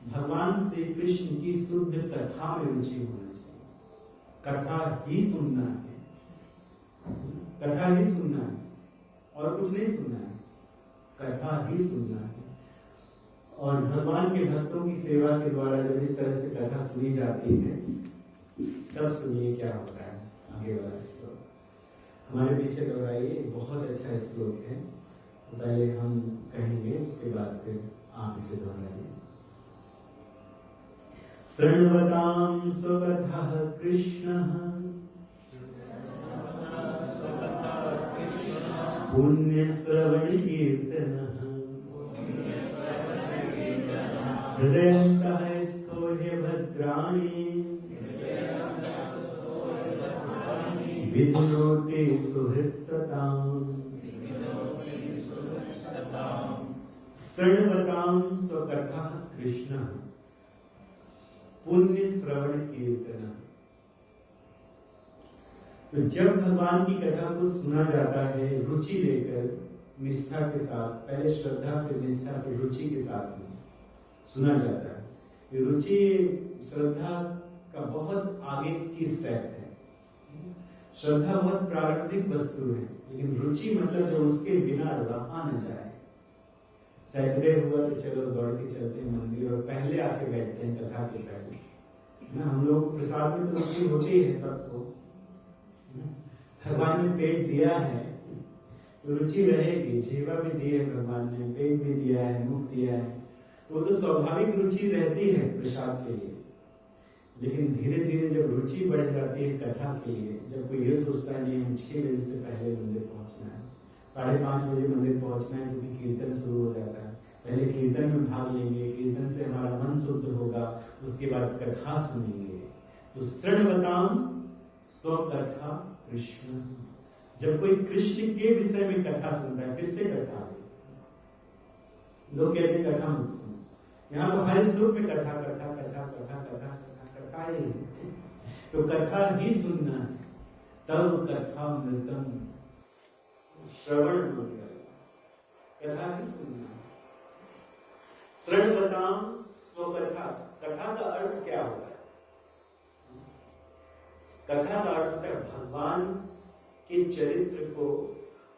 भगवान श्री कृष्ण की शुद्ध कथा में रुचि होना चाहिए। कथा ही सुनना है, कथा ही सुनना है और कुछ नहीं सुनना है, कथा ही सुनना है। और भगवान के भक्तों की सेवा के द्वारा जब इस तरह से कथा सुनी जाती है तब सुनिए क्या होता है। आगे वाला श्लोक हमारे पीछे दोहराइए, बहुत अच्छा श्लोक है। तो पहले हम कहेंगे, उसके बाद फिर आप इसे दोहराइए। शृण्वतां स्वकथः कृष्णः पुण्यश्रवण कीर्तनः हृदयन्तः स्थो ह्य भद्राणि विधुनोति सुहृत्सताम्। शृण्वतां स्वकथः कृष्णः पुण्य श्रवण कीर्तन। तो जब भगवान की कथा को सुना जाता है रुचि लेकर, निष्ठा के साथ, पहले श्रद्धा फिर निष्ठा फिर रुचि के साथ में सुना जाता है। ये रुचि श्रद्धा का बहुत आगे की स्टेप है। श्रद्धा बहुत प्रारंभिक वस्तु है, लेकिन रुचि मतलब जो उसके बिना रहा न जाए। सैटरडे हुआ तो चलो दौड़ के चलते हैं मंदिर और पहले आके बैठते हैं कथा के पहले ना। हम लोग प्रसाद में तो रुचि होती है सबको, भगवान ने पेट दिया है तो रुचि रहेगी। जीवा भी दी है भगवान ने, पेट भी दिया है, मुख दिया है, तो स्वाभाविक रुचि रहती है प्रसाद के लिए। लेकिन धीरे धीरे जब रुचि बढ़ जाती है कथा के लिए, जब कोई ये सोचता है नहीं हम 6 बजे से पहले मंदिर पहुंचना है, 5:30 बजे मंदिर पहुंचना है क्योंकि कीर्तन शुरू हो जाता है, पहले कीर्तन में भाग लेंगे, कीर्तन से हमारा मन शुद्ध होगा, उसके बाद कथा सुनेंगे। तो शृण्वतां स्वकथा कृष्ण। जब कोई कृष्ण के विषय में कथा सुनता है, फिर से कथा, लोग कहते हैं कथा मत सुनो, यहाँ तो हर श्लोक में कथा कथा कथा कथा कथा कथा ही है। तो कथा ही सुनना है, तब कथा मृतम श्रवण हो जाएगा, कथा ही सुनना है। शृण्वतां स्वकथा, कथा का अर्थ क्या होता है? कथा का अर्थ होता है भगवान के चरित्र को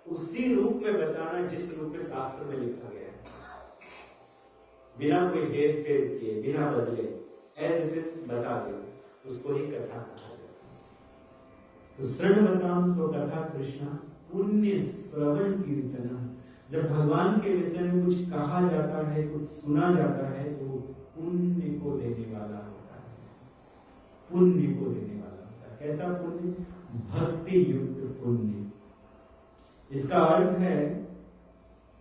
उसी रूप में बताना जिस रूप में शास्त्र में लिखा गया है, बिना कोई हेर फेर किए, बिना बदले, एज इट इज बता दे, उसको ही कथा कहा जाता है। तो शृण्वतां स्वकथा कृष्ण पुण्य श्रवण कीर्तन। जब भगवान के विषय में कुछ कहा जाता है, कुछ सुना जाता है, तो पुण्य को देने वाला होता है, पुण्य को देने वाला होता है। कैसा पुण्य? भक्ति युक्त पुण्य। इसका अर्थ है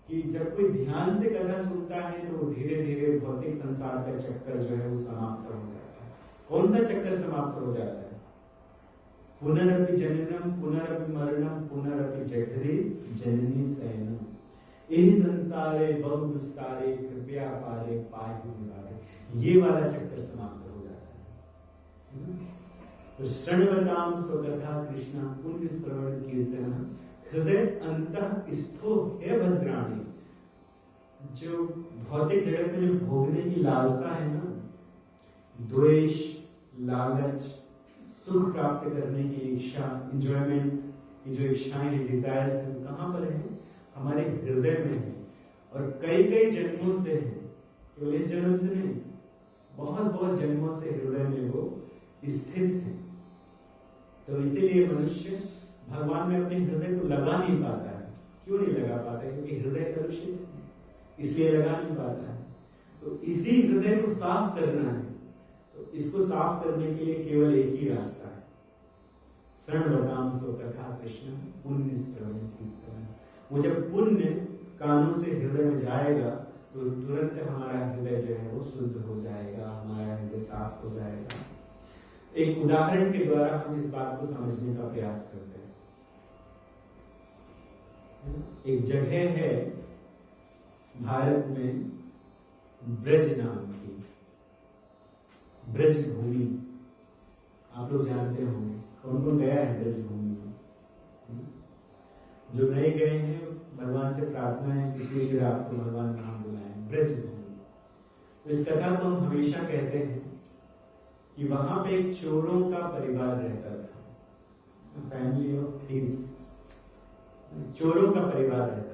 कि जब कोई ध्यान से कथा सुनता है तो धीरे धीरे भौतिक संसार का चक्कर जो है वो समाप्त हो जाता है। कौन सा चक्कर समाप्त हो जाता है? पुनरपि जननम पुनरपि मरणम पुनरपि जठरे जननी शयनम। यही संसारे बहु दुस्तारे कृपया पारे पाहि निवारे। ये वाला चक्कर समाप्त हो जाता है। तो शृण्वतां स्वकथा कृष्ण पुण्य श्रवण कीर्तन हृदय अंतः स्थो है भद्राणी। जो भौतिक जगत में जो भोगने की लालसा है ना, द्वेष, लालच, सुख प्राप्त करने की इच्छा, एंजॉयमेंट की जो इच्छाएं हैं, डिजायर्स हैं, कहाँ पर है? हमारे हृदय में है। और कई कई जन्मों से है, केवल इस जन्म से नहीं, बहुत बहुत जन्मों से हृदय में वो स्थित है। तो इसीलिए मनुष्य भगवान में अपने हृदय को लगा नहीं पाता है। क्यों नहीं लगा पाता है? क्योंकि हृदय कलुषित है, इसलिए लगा नहीं पाता है। तो इसी हृदय को साफ करना है। तो इसको साफ करने के लिए केवल एक ही रास्ता है, श्रवणवताम सो कथा कृष्ण पुण्य श्रवण कीर्तन। वो जब पुण्य कानों से हृदय में जाएगा तो तुरंत हमारा हृदय जो है वो शुद्ध हो जाएगा, हमारा हृदय साफ हो जाएगा। एक उदाहरण के द्वारा हम इस बात को समझने का प्रयास करते हैं। एक जगह है भारत में ब्रज नाम की, ब्रज भूमि, आप लोग जानते होंगे। कौन कौन गया है ब्रज भूमि में? जो नहीं गए हैं भगवान से प्रार्थना है कि फिर आपको भगवान नाम बुलाएं। ब्रज भूमि, तो इस कथा को हम हमेशा कहते हैं कि वहां पे एक चोरों का परिवार रहता था, फैमिली ऑफ थीव्स, चोरों का परिवार रहता था।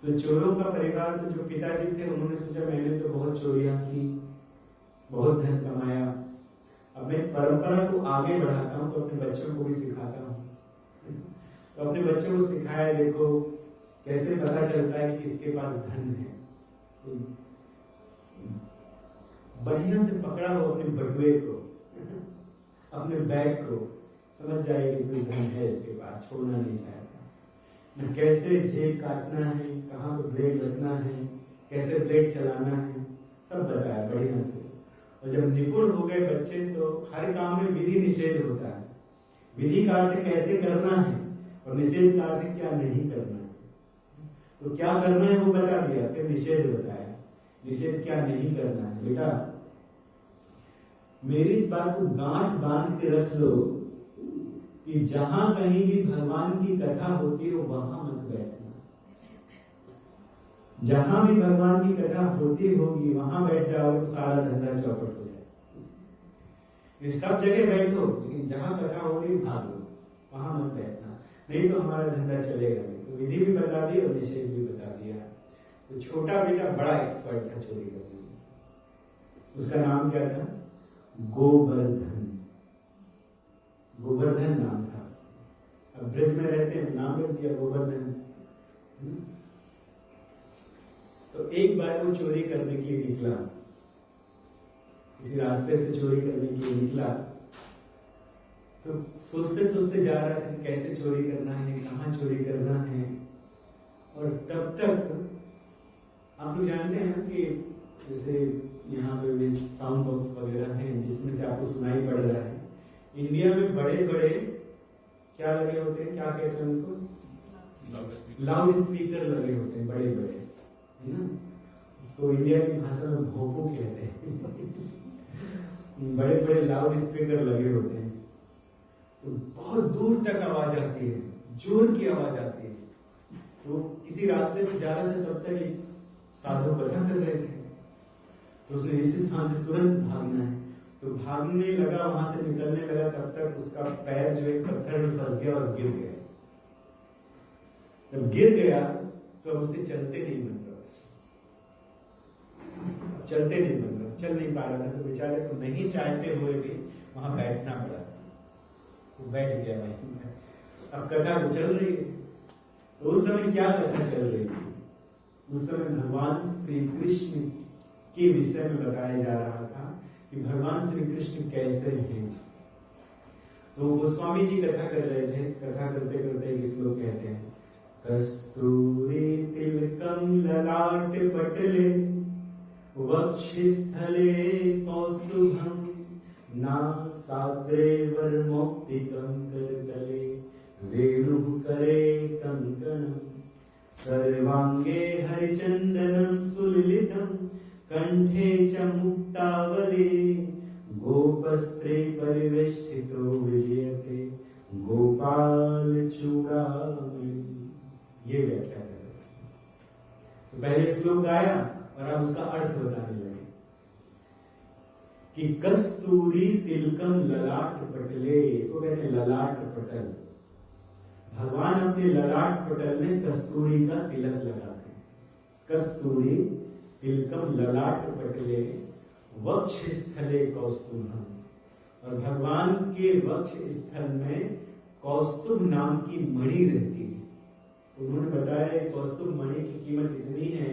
तो चोरों का परिवार, तो जो पिताजी थे उन्होंने सोचा मैंने तो बहुत चोरियां की, बहुत धन कमाया, अब मैं इस परंपरा को आगे बढ़ाता हूं तो अपने बच्चों को भी सिखाता हूं। तो अपने बच्चों को सिखाया, देखो कैसे पता चलता है कि इसके पास धन है। बढ़िया से पकड़ा हो अपने बटुए को, अपने बैग को, समझ जाएगी कोई धन है इसके पास, छोड़ना नहीं चाहता। न कैसे जेब काटना है, कहाँ पर ब्लेड रखना है, कैसे ब्लेड चलाना है, सब बताया बढ़िया से। और जब निपुण हो गए बच्चे तो हर काम में विधि निषेध होता है। विधि का अर्थ कैसे करना है और निषेध का अर्थ क्या नहीं करना है। तो क्या करना है वो बता दिया, फिर निषेध बताया, निषेध क्या नहीं करना है। बेटा मेरी इस बात को गांठ बांध के रख लो कि जहां कहीं भी भगवान की कथा होती हो वहां मत बैठना। जहां भी भगवान की कथा होती होगी वहां बैठ जाओ तो सारा धंधा चौपट हो जाए। सब जगह बैठो, लेकिन जहां कथा हो रही भाग लो, वहां मत बैठना, नहीं तो हमारा धंधा चलेगा नहीं। तो विधि भी बता दी और निषेध भी बता दिया। तो छोटा बेटा बड़ा एक्सपर्ट था चोरी करने में, उसका नाम क्या था? गोवर्धन। गोवर्धन नाम था उसका। अब ब्रज में रहते हैं, नाम रख दिया गोवर्धन। तो एक बार वो चोरी करने के लिए निकला, किसी रास्ते से चोरी करने के लिए निकला। तो सोचते सोचते जा रहा था कैसे चोरी करना है, कहाँ चोरी करना है। और तब तक आप लोग जानते हैं कि जैसे यहाँ पे भी साउंड बॉक्स वगैरह हैं जिसमें से आपको सुनाई पड़ रहा है। इंडिया में बड़े बड़े क्या लगे होते हैं, क्या कहते हैं उनको? लाउड स्पीकर लगे होते हैं, बड़े बड़े, है ना। तो इंडिया की भाषा में भोपू कहते हैं। बड़े बड़े लाउड स्पीकर लगे होते हैं, तो बहुत दूर तक आवाज आती है, जोर की आवाज आती है। तो किसी रास्ते से जा रहे थे, तब तक एक साधु कथा कर रहे थे। तो उसने इसी स्थान से तुरंत भागना है, तो भागने लगा, वहां से निकलने लगा, तब तक उसका पैर जो एक पत्थर में फंस गया और गिर गया। जब गिर गया तो अब उसे चलते नहीं बन रहा, चलते नहीं बन रहा, चल नहीं पा रहा था। तो बेचारे को नहीं चाहते हुए भी वहां बैठना पड़ा, वो बैठ गया वहीं। अब कथा तो चल रही है। तो उस समय क्या कथा चल रही थी? उस समय भगवान श्री कृष्ण के विषय में बताया जा रहा था कि भगवान श्री कृष्ण कैसे हैं। तो गोस्वामी जी कथा कर रहे थे। कथा करते करते एक श्लोक कहते हैं, कस्तूरी तिलकम ललाट पटले वक्षस्थले कौस्तुभम नासाग्रे वरमौक्तिकं करतले वेणुकरे कंकणं सर्वांगे हरिचंदनं सुललितं कंठे च मुक्तावली गोपस्त्रे परिवेष्टितो विजयते गोपाल गोपाल चूड़ामणि, ये व्याख्या कर रहे हैं। तो पहले श्लोक गाया और अब उसका अर्थ बताने लगे कि कस्तूरी तिलकम ललाट पटले, इसको कहते हैं ललाट पटल। भगवान अपने ललाट पटल में कस्तूरी का तिलक लगाते हैं। कस्तूरी तिलकम ललाट पटले वक्ष स्थले कौस्तुभम, और भगवान के वक्ष स्थल में कौस्तुभ नाम की मणि रहती है। उन्होंने बताया कौस्तुभ मणि की कीमत इतनी है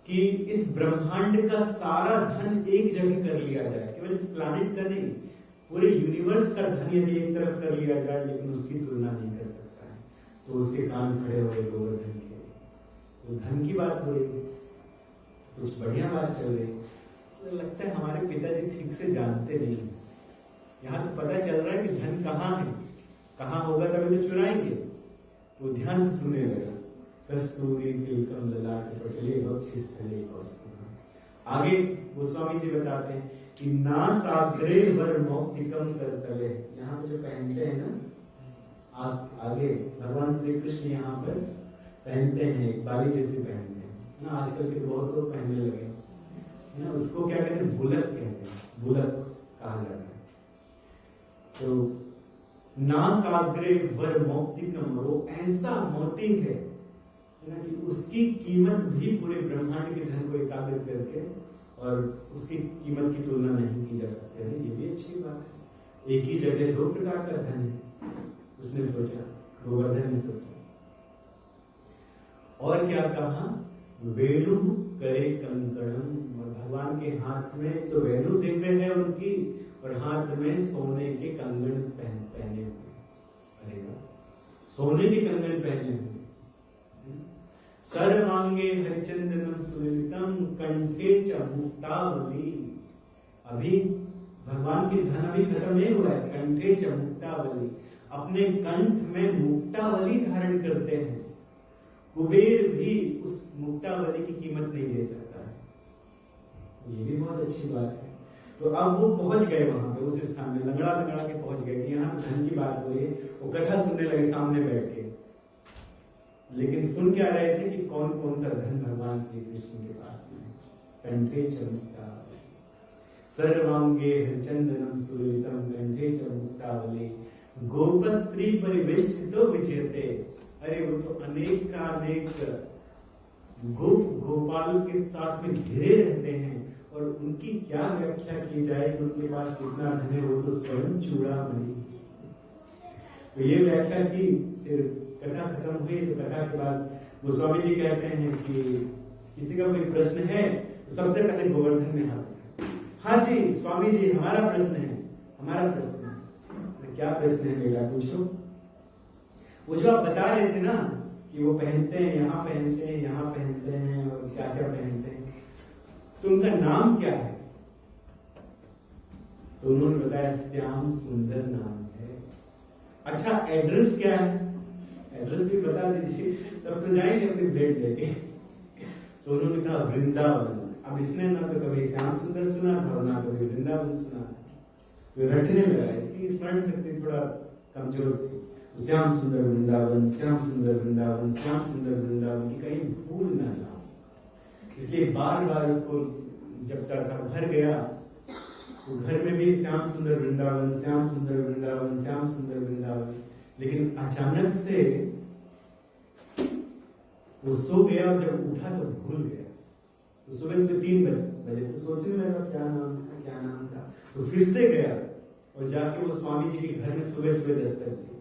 कि इस ब्रह्मांड का सारा धन एक जगह कर लिया जाए, केवल इस प्लैनेट का नहीं, पूरे यूनिवर्स का धन यदि एक तरफ कर लिया जाए, लेकिन उसकी तुलना नहीं कर सकता है। तो उसके कान खड़े हुए गोवर्धन के, तो धन की बात हो रही है, कुछ बढ़िया बात चल रही है। तो लगता है हमारे पिताजी ठीक से जानते नहीं। यहाँ तो पता चल रहा है कि धन कहाँ है, कहाँ होगा तभी तो चुराएंगे। तो ध्यान से सुने लगा, कस्तूरी तिलकम ललाट पटले वक्ष स्थले कौस्तुभम। आगे गोस्वामी जी बताते हैं कि नासाग्रे वर मौक्तिकम करतले, यहाँ पे जो पहनते हैं ना, आगे भगवान श्री कृष्ण यहाँ पर पहनते हैं, बाली जैसे पहनते हैं ना। आजकल के बहुत लोग पहनने लगे ना, उसको क्या कहते हैं, बुलक कहते हैं, बुलक कहा जाता है। तो नासाग्रे वर मौक्तिकम, वो ऐसा मोती है ना कि उसकी कीमत भी पूरे ब्रह्मांड के धन को एकाग्र करके, और उसकी कीमत की तुलना नहीं की जा सकती है। ये भी अच्छी बात है, एक ही जगह दो प्रकार का धन है, उसने सोचा, गोवर्धन ने सोचा। और क्या कहा, वेणु करे कंकणम, और भगवान के हाथ में तो वेणु दिव्य है उनकी, और हाथ में सोने के कंगन पहने हुए। अरे सोने के कंगन पहने हुए। सर्वांगे हरिचंदनम सुललितम कंठे च मुक्तावली, अभी भगवान के धन अभी खत्म नहीं हुआ है। कंठे च मुक्तावली, अपने कंठ में मुक्तावली धारण करते हैं। कुबेर भी उस मुक्तावली की कीमत नहीं दे सकता है। ये भी बहुत अच्छी बात है। तो अब वो पहुंच गए वहां पे, उस स्थान में लंगड़ा लंगड़ा के पहुंच गए। यहाँ धन की बात हो रही है, वो कथा सुनने लगे सामने बैठ के। लेकिन सुन क्या रहे थे कि कौन कौन सा धन भगवान श्री कृष्ण के पास में। कंठे च मुक्तावली, सर्वांगे चंदनम सुलितम कंठे च मुक्तावली, गोप स्त्री परिवेष्टितो विचरते। अरे वो तो अनेक का अनेक गोपाल के साथ में घिरे रहते हैं, और उनकी क्या व्याख्या की जाए कि उनके पास कितना धन है, वो तो स्वयं चूड़ामणि। तो ये व्याख्या की, फिर कथा खत्म हुई। तो कथा के बाद गोस्वामी जी कहते हैं कि किसी का कोई प्रश्न है, तो सबसे पहले गोवर्धन ने हाथ, हाँ जी स्वामी जी हमारा प्रश्न है, हमारा प्रश्न है। तो क्या प्रश्न है मेरा, पूछो। वो जो आप बता रहे थे ना कि वो पहनते हैं, यहाँ पहनते हैं, यहाँ पहनते हैं, और क्या क्या पहनते हैं, तो उनका नाम क्या है? तो उन्होंने बताया श्याम सुंदर नाम है। अच्छा एड्रेस क्या है? एड्रेस भी बता दीजिए, तब तो जाएंगे अपनी प्लेट लेके। तो उन्होंने कहा वृंदावन। अब इसने ना तो कभी श्याम सुंदर सुना था और ना कभी वृंदावन सुना था, तो रटने लगा। इसकी स्मरण शक्ति थोड़ा कमजोर थी। तो श्याम सुंदर वृंदावन, श्याम सुंदर वृंदावन, श्याम सुंदर वृंदावन की कहीं भूल ना जाओ, इसलिए बार बार उसको जपता था। घर गया तो घर में भी श्याम सुंदर वृंदावन, श्याम सुंदर वृंदावन, श्याम सुंदर वृंदावन। लेकिन अचानक से वो सो गया, और जब उठा तो भूल गया। तो सुबह 3 बजे तो सोचने लगा क्या नाम था, क्या नाम था। तो फिर से गया और जाके वो स्वामी जी के घर में सुबह सुबह दस्तक दी।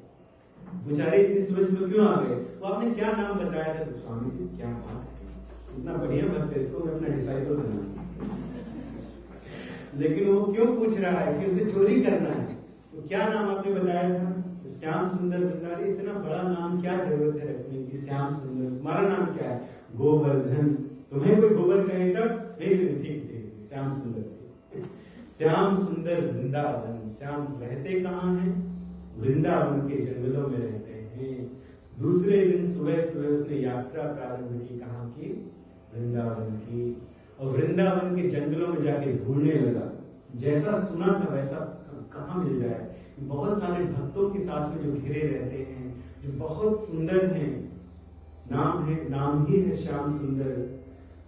बेचारे इतनी सुबह सुबह क्यों आ गए? वो आपने क्या नाम बताया था? तो स्वामी जी क्या बात है, इतना बढ़िया भक्त है, इसको मैं अपना डिसाइपल बनाऊंगा। लेकिन वो क्यों पूछ रहा है कि उसे चोरी करना है? तो क्या नाम आपने बताया था? तो श्याम सुंदर वृंदावन। इतना बड़ा नाम क्या जरूरत है रखने की? श्याम सुंदर। तुम्हारा नाम क्या है? गोवर्धन। तुम्हें कोई गोबर कहेगा? नहीं, ठीक ठीक, श्याम सुंदर। श्याम सुंदर वृंदावन। श्याम रहते कहाँ हैं? वृंदावन के जंगलों में रहते हैं। दूसरे दिन सुबह सुबह उसने यात्रा प्रारंभ की, कहाँ की? वृंदावन की। और वृंदावन के जंगलों में जाके ढूंढने लगा। जैसा सुना था वैसा कहाँ मिल जाए, बहुत सारे भक्तों के साथ में जो घिरे रहते हैं, जो बहुत सुंदर हैं। नाम ही है श्याम सुंदर।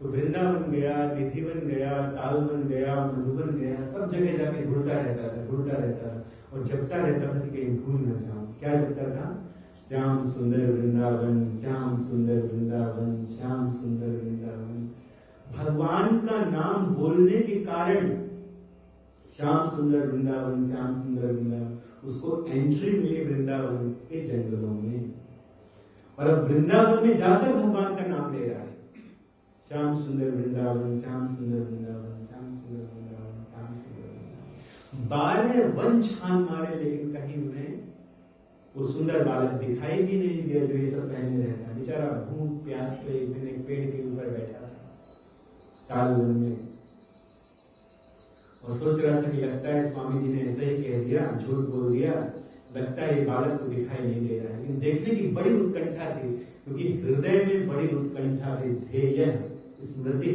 तो वृंदावन गया, निधिवन गया, तालवन गया, मधुबन गया, सब जगह जाके ढूंढता रहता था और जपता रहता था कि कहीं भूल न जाऊं। क्या जपता था? श्याम सुंदर वृंदावन, श्याम सुंदर वृंदावन, श्याम सुंदर वृंदावन। भगवान का नाम बोलने के कारण श्याम सुंदर वृंदावन, श्याम सुंदर वृंदावन, उसको एंट्री मिली वृंदावन के जंगलों में। और अब वृंदावन में जाकर भगवान का नाम ले रहा है, श्याम सुंदर वृंदावन, श्याम सुंदर वृंदावन, श्याम सुंदर वृंदावन, श्याम सुंदर वृंदावन। 12 वन छान मारे, लेकिन कहीं उन्हें वो सुंदर बालक दिखाई भी नहीं दिया जो ये सब पहने रहता। बेचारा भूख प्यास से एक दिन एक पेड़ के ऊपर बैठा था तालवन में, और सोच रहा था कि लगता है स्वामी जी ने ऐसे ही कह दिया, झूठ बोल दिया, लगता है ये बालक को दिखाई नहीं दे रहा है। लेकिन देखने की बड़ी उत्कंठा थी, क्योंकि हृदय में बड़ी उत्कंठा थी, ध्येय स्मृति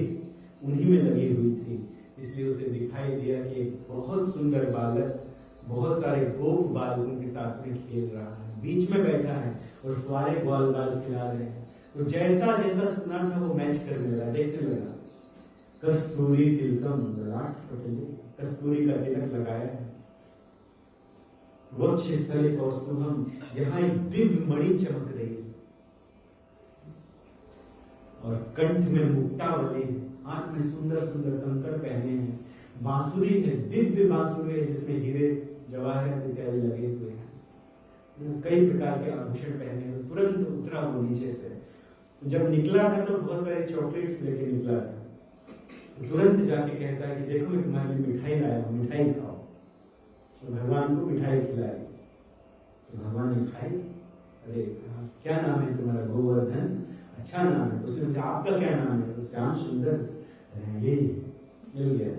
उन्हीं में लगी हुई थी। इसलिए उसे दिखाई दिया कि एक बहुत सुंदर बालक बहुत सारे गोप बालकों के साथ में खेल रहा है, बीच में बैठा है और सारे ग्वाल बाल खिला रहे हैं। तो जैसा जैसा सुना था वो मैच करने लगा, देखने लगा। कस्तूरी तिलकम विराट पटेल, कस्तूरी का तिलक लगाया है, वक्ष स्थले कौस्तुभम, यहाँ एक दिव्य मणि चमक रही है, और कंठ में मुक्तावली, हाथ में सुंदर सुंदर कंकड़ पहने हैं, बांसुरी है, दिव्य बांसुरी है जिसमें हीरे जवाहरात इत्यादि लगे हुए हैं, कई प्रकार के आभूषण पहने हैं। तुरंत उतरा वो नीचे से, जब निकला था तो बहुत सारे चॉकलेट्स लेके निकला था। तुरंत जाके कहता है कि देखो मैं तुम्हारे लिए मिठाई लाया हूँ, मिठाई खाओ। तो भगवान को मिठाई खिलाई, तो भगवान ने खाई। अरे क्या नाम है तुम्हारा? गोवर्धन, अच्छा नाम है। उसने आपका क्या नाम है? तो श्याम सुंदर। यही मिल गया,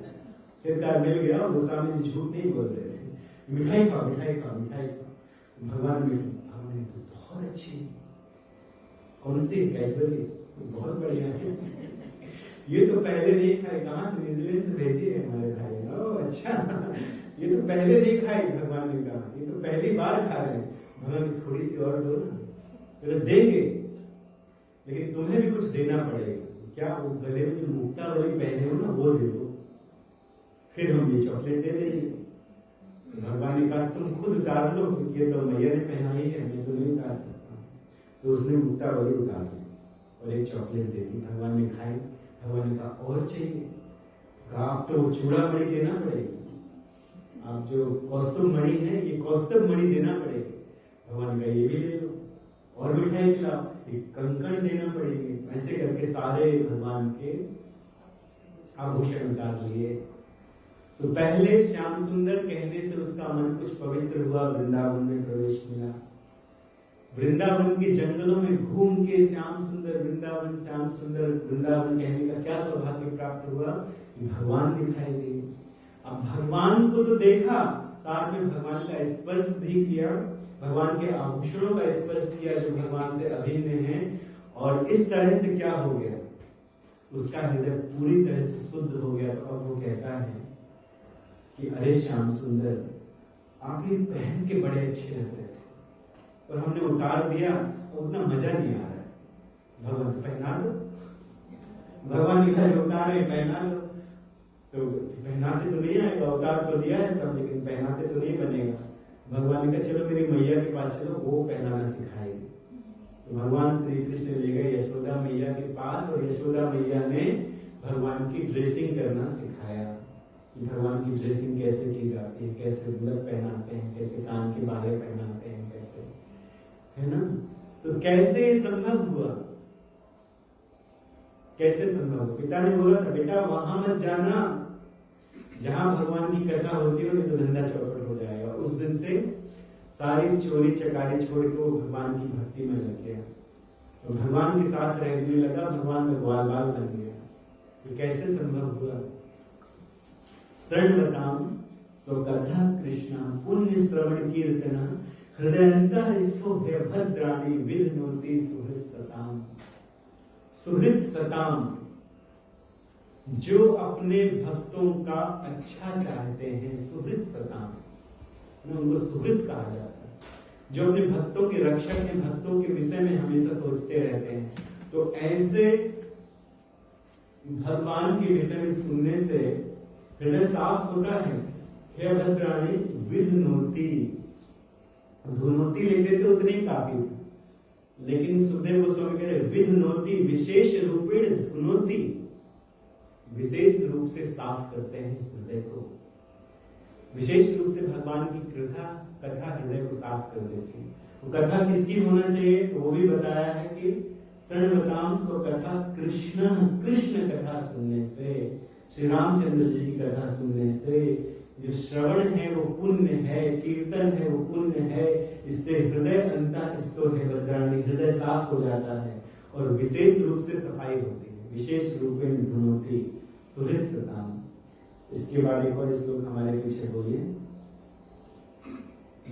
फिर कहा मिल गया। वो सामने झूठ नहीं बोल रहे थे। मिठाई खाओ, मिठाई खाओ, मिठाई खाओ। भगवान ने तो बहुत अच्छी, कौन सी? कैडबरी, बहुत बढ़िया है। ये तो पहले नहीं खाई, कहाँ से? न्यूजीलैंड से भेजी है हमारे भाई। ओह अच्छा, ये तो पहले नहीं खाई। भगवान ने कहा ये तो पहली बार खा रहे हैं। भगवान की थोड़ी सी और दो ना, तो देंगे, लेकिन तुम्हें भी कुछ देना पड़ेगा। क्या? वो गले में जो मुक्तावली पहने हो ना, वो दे दो, फिर हम ये चॉकलेट दे देंगे। भगवान ने कहा तुम खुद उतार लो, क्योंकि ये तो मैया ने पहनाई है, मैं तो नहीं उतार सकता। तो उसने मुक्तावली उतार ली और एक चॉकलेट दे दी। भगवान ने खाई। भगवान ने कहा और चाहिए? कहा आप तो चूड़ा मणि देना पड़ेगी, आप जो कौस्तुभ मणि है ये कौस्तुभ मणि देना पड़ेगी। भगवान का ये भी ले लो, और मिठाई खिलाओ, एक कंकण देना पड़ेगी। ऐसे करके सारे भगवान के आभूषण उतार लिए। तो पहले श्याम सुंदर कहने से उसका मन कुछ पवित्र हुआ, वृंदावन में प्रवेश मिला। वृंदावन के जंगलों में घूम के श्याम सुंदर वृंदावन, श्याम सुंदर वृंदावन कहने का क्या सौभाग्य प्राप्त हुआ कि भगवान दिखाई दिए। अब भगवान को तो देखा, साथ में भगवान का स्पर्श भी किया, भगवान के आभूषणों का स्पर्श किया जो भगवान से अभिन्न है। और इस तरह से क्या हो गया, उसका हृदय पूरी तरह से शुद्ध हो गया। तो अब वो कहता है कि अरे श्याम सुंदर, आप ये पहन के बड़े अच्छे लगते थे, और हमने उतार दिया और उतना मजा नहीं आ रहा है। भगवान तो पहना दो। भगवान ने कहा उतारे पहना लो, तो पहनाते तो नहीं आएगा, उतार तो दिया है सब, लेकिन पहनाते तो नहीं बनेगा। भगवान ने कहा चलो मेरी मैया के पास चलो, वो पहनाना सिखाएगी। तो भगवान श्री कृष्ण ले गए यशोदा मैया के पास, और यशोदा मैया ने भगवान की ड्रेसिंग करना सिखाया कि भगवान की ड्रेसिंग कैसे की जाती है, कैसे तिलक पहनाते हैं, कैसे कान के बाले पहनाते हैं, कैसे, है ना। तो कैसे संभव हुआ, कैसे संभव हुआ? पिता ने बोला था बेटा वहां मत जाना जहां भगवान की कथा होती है, तो धंधा चौपट हो जाएगा। उस दिन से सारी चोरी चकारी छोड़ के वो भगवान की भक्ति में लग गया, तो भगवान के साथ रहने लगा, भगवान का ग्वाल बाल बन गया। तो कैसे संभव हुआ? श्रवणताम स्वकथा कृष्ण पुण्य श्रवण कीर्तन हृदयंतः स्थो भद्राणी विघ्नोति सुहृद सताम। सुहृद सताम, जो अपने भक्तों का अच्छा चाहते हैं, सुहृद सताम, उनको सुहृद कहा जाता है, जो अपने भक्तों के रक्षक हैं, भक्तों के विषय में हमेशा सोचते रहते हैं। तो ऐसे भगवान के विषय में सुनने से हृदय साफ होता है। हे भद्राणी विधनोति, धुनोति लेते तो उतने ही काफी था, लेकिन सुखदेव गोस्वामी कह रहे विधनोति, विशेष रूपेण धुनोति, विशेष रूप से साफ करते हैं हृदय को। विशेष रूप से भगवान की कथा हृदय को साफ कर देती है। वो कथा किसकी होना चाहिए तो वो भी बताया है कि श्रृणवताम सो कथा कृष्ण कथा सुनने से, श्री रामचंद्र जी की कथा सुनने से जो श्रवण है वो पुण्य है, कीर्तन है वो पुण्य है। इससे हृदय अंतःस्तो है भद्राणी, हृदय साफ हो जाता है और विशेष रूप से सफाई होती है। विशेष रूप में धुनोति सुहृद सताम। इसके बाद एक और श्लोक हमारे पीछे बोलिए।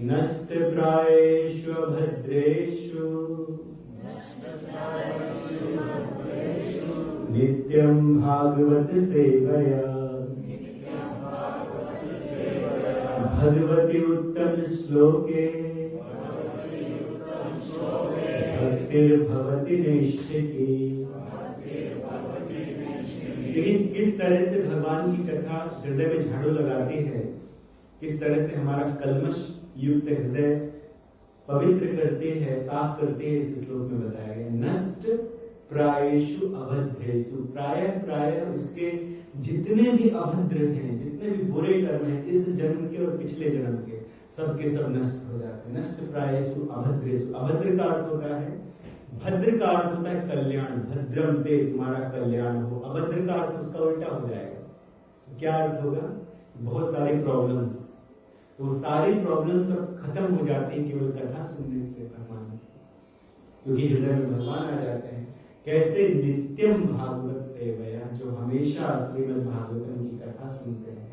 नष्ट प्रायेषु भद्रेषु नित्यं भागवत सेवया भगवती उत्तम श्लोके भक्तिर्भवति नैष्ठिकी। लेकिन किस तरह से भगवान की कथा हृदय में झाड़ू लगाती है, किस तरह से हमारा कल्मश युक्त हृदय पवित्र करती है, साफ करती है, इस श्लोक में बताया गया। नष्ट प्रायेषु अभद्रेषु, प्राय उसके जितने भी अभद्र हैं, जितने भी बुरे कर्म हैं इस जन्म के और पिछले जन्म के, सबके सब नष्ट हो जाते हैं। नष्ट प्रायेषु अभद्रेषु, अभद्र का अर्थ होता है, भद्र का अर्थ होता है कल्याण, भद्रम ते तुम्हारा कल्याण हो। अभद्र का अर्थ उसका उल्टा हो जाएगा। क्या अर्थ होगा? बहुत सारी प्रॉब्लम्स, तो सारी प्रॉब्लम्स सब खत्म हो जाती है केवल कथा सुनने से भगवान, क्योंकि हृदय में भगवान आ जाते हैं। कैसे? नित्यम भागवत सेवया, जो हमेशा श्रीमद् भागवतम की कथा सुनते हैं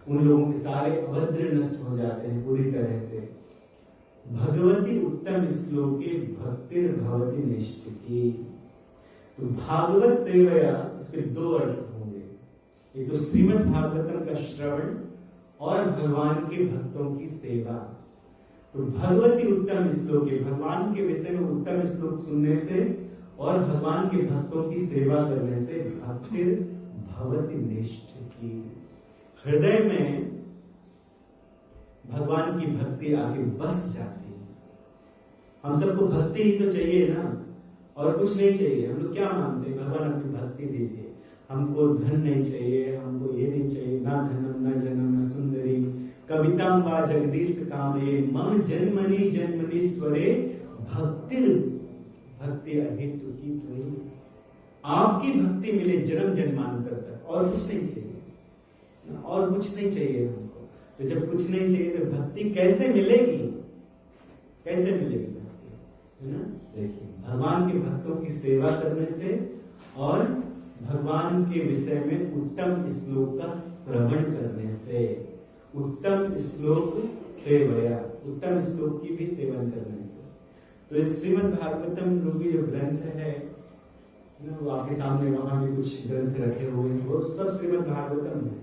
उन लोगों के सारे अभद्र नष्ट हो जाते हैं पूरी तरह से। भगवती उत्तम श्लोके भक्तिर्भवति नैष्ठिकी। तो भागवत सेवया, इसके दो अर्थ होंगे। एक तो श्रीमद् भागवतम का श्रवण और भगवान के भक्तों की सेवा। तो भगवती उत्तम श्लोके, भगवान के विषय में उत्तम श्लोक सुनने से और भगवान के भक्तों की सेवा करने से भक्तिर्भवति नैष्ठिकी। हृदय में भगवान की भक्ति आके बस जाती है। हम सबको भक्ति ही तो चाहिए ना, और कुछ नहीं चाहिए। हम लोग क्या मानते हैं? भगवान अपनी भक्ति दीजिए, हमको धन नहीं चाहिए, हमको ये नहीं चाहिए, ना धनम न जनम न सुंदरी कविताम वा जगदीश कामे मम जन्मनि जन्मनि स्वरे भक्ति अहेतु की त्वयि। आपकी भक्ति मिले जन्म जन्मांतर तक, और कुछ नहीं चाहिए, और कुछ नहीं चाहिए हमको। तो जब कुछ नहीं चाहिए तो भक्ति कैसे मिलेगी? कैसे मिलेगी भक्ति? है ना? देखिए, भगवान के भक्तों की सेवा करने से और भगवान के विषय में उत्तम श्लोक का श्रवण करने से, उत्तम श्लोक सेवया, उत्तम श्लोक की भी सेवन करने से। तो इस श्रीमद् भागवतम रूपी जो ग्रंथ है वो आपके सामने, वहां भी कुछ ग्रंथ रखे हुए हैं, वो सब श्रीमद् भागवतम है।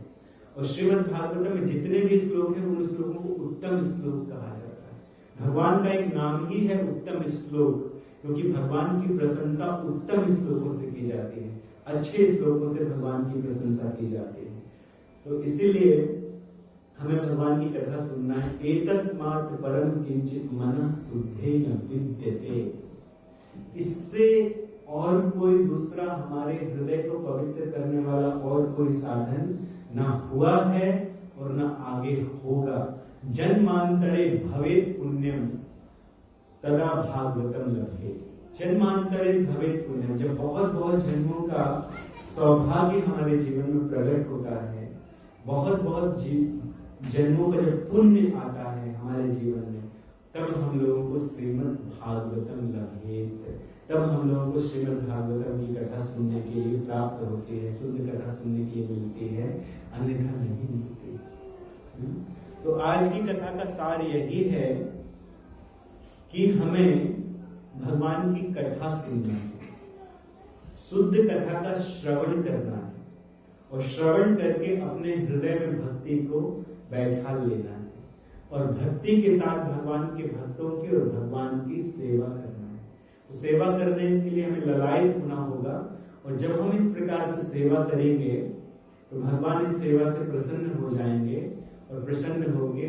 और श्रीमद् भागवतम में जितने भी श्लोक हैं उन श्लोकों को उत्तम श्लोक कहा जाता है। भगवान का एक नाम ही है उत्तम श्लोक, क्योंकि भगवान की प्रशंसा उत्तम श्लोकों से की जाती है, अच्छे श्लोकों से भगवान की प्रशंसा की जाती है। तो इसीलिए हमें भगवान की कथा सुनना है। एतस्मात् परम किंचित मनः शुद्धेन विद्यते। इससे और कोई दूसरा हमारे हृदय को पवित्र करने वाला और कोई साधन ना हुआ है और ना आगे होगा। जन्मांतरे भवेत् पुण्यम तदा भागवतम लभेत्। जन्मांतरे भवेत् पुण्यम, जब बहुत बहुत जन्मों का सौभाग्य हमारे जीवन में प्रकट होता है, बहुत बहुत जन्मों का जब पुण्य आता है हमारे जीवन में, तब हम लोगों को श्रीमद् भागवतम लभेत्, तब हम लोगों को श्रीमद् भागवतम की कथा सुनने के लिए प्राप्त होती है, शुद्ध कथा सुनने के लिए मिलती है, अन्यथा नहीं मिलती। तो आज की कथा का सार यही है कि हमें भगवान की कथा सुनना है, शुद्ध कथा का श्रवण करना है, और श्रवण करके अपने हृदय में भक्ति को बैठा लेना है। और भक्ति के साथ भगवान के भक्तों की और भगवान की सेवा करना है। तो सेवा करने के लिए हमें ललायत होना होगा, और जब हम इस प्रकार से सेवा करेंगे तो भगवान इस सेवा से प्रसन्न हो जाएंगे, और प्रसन्न होंगे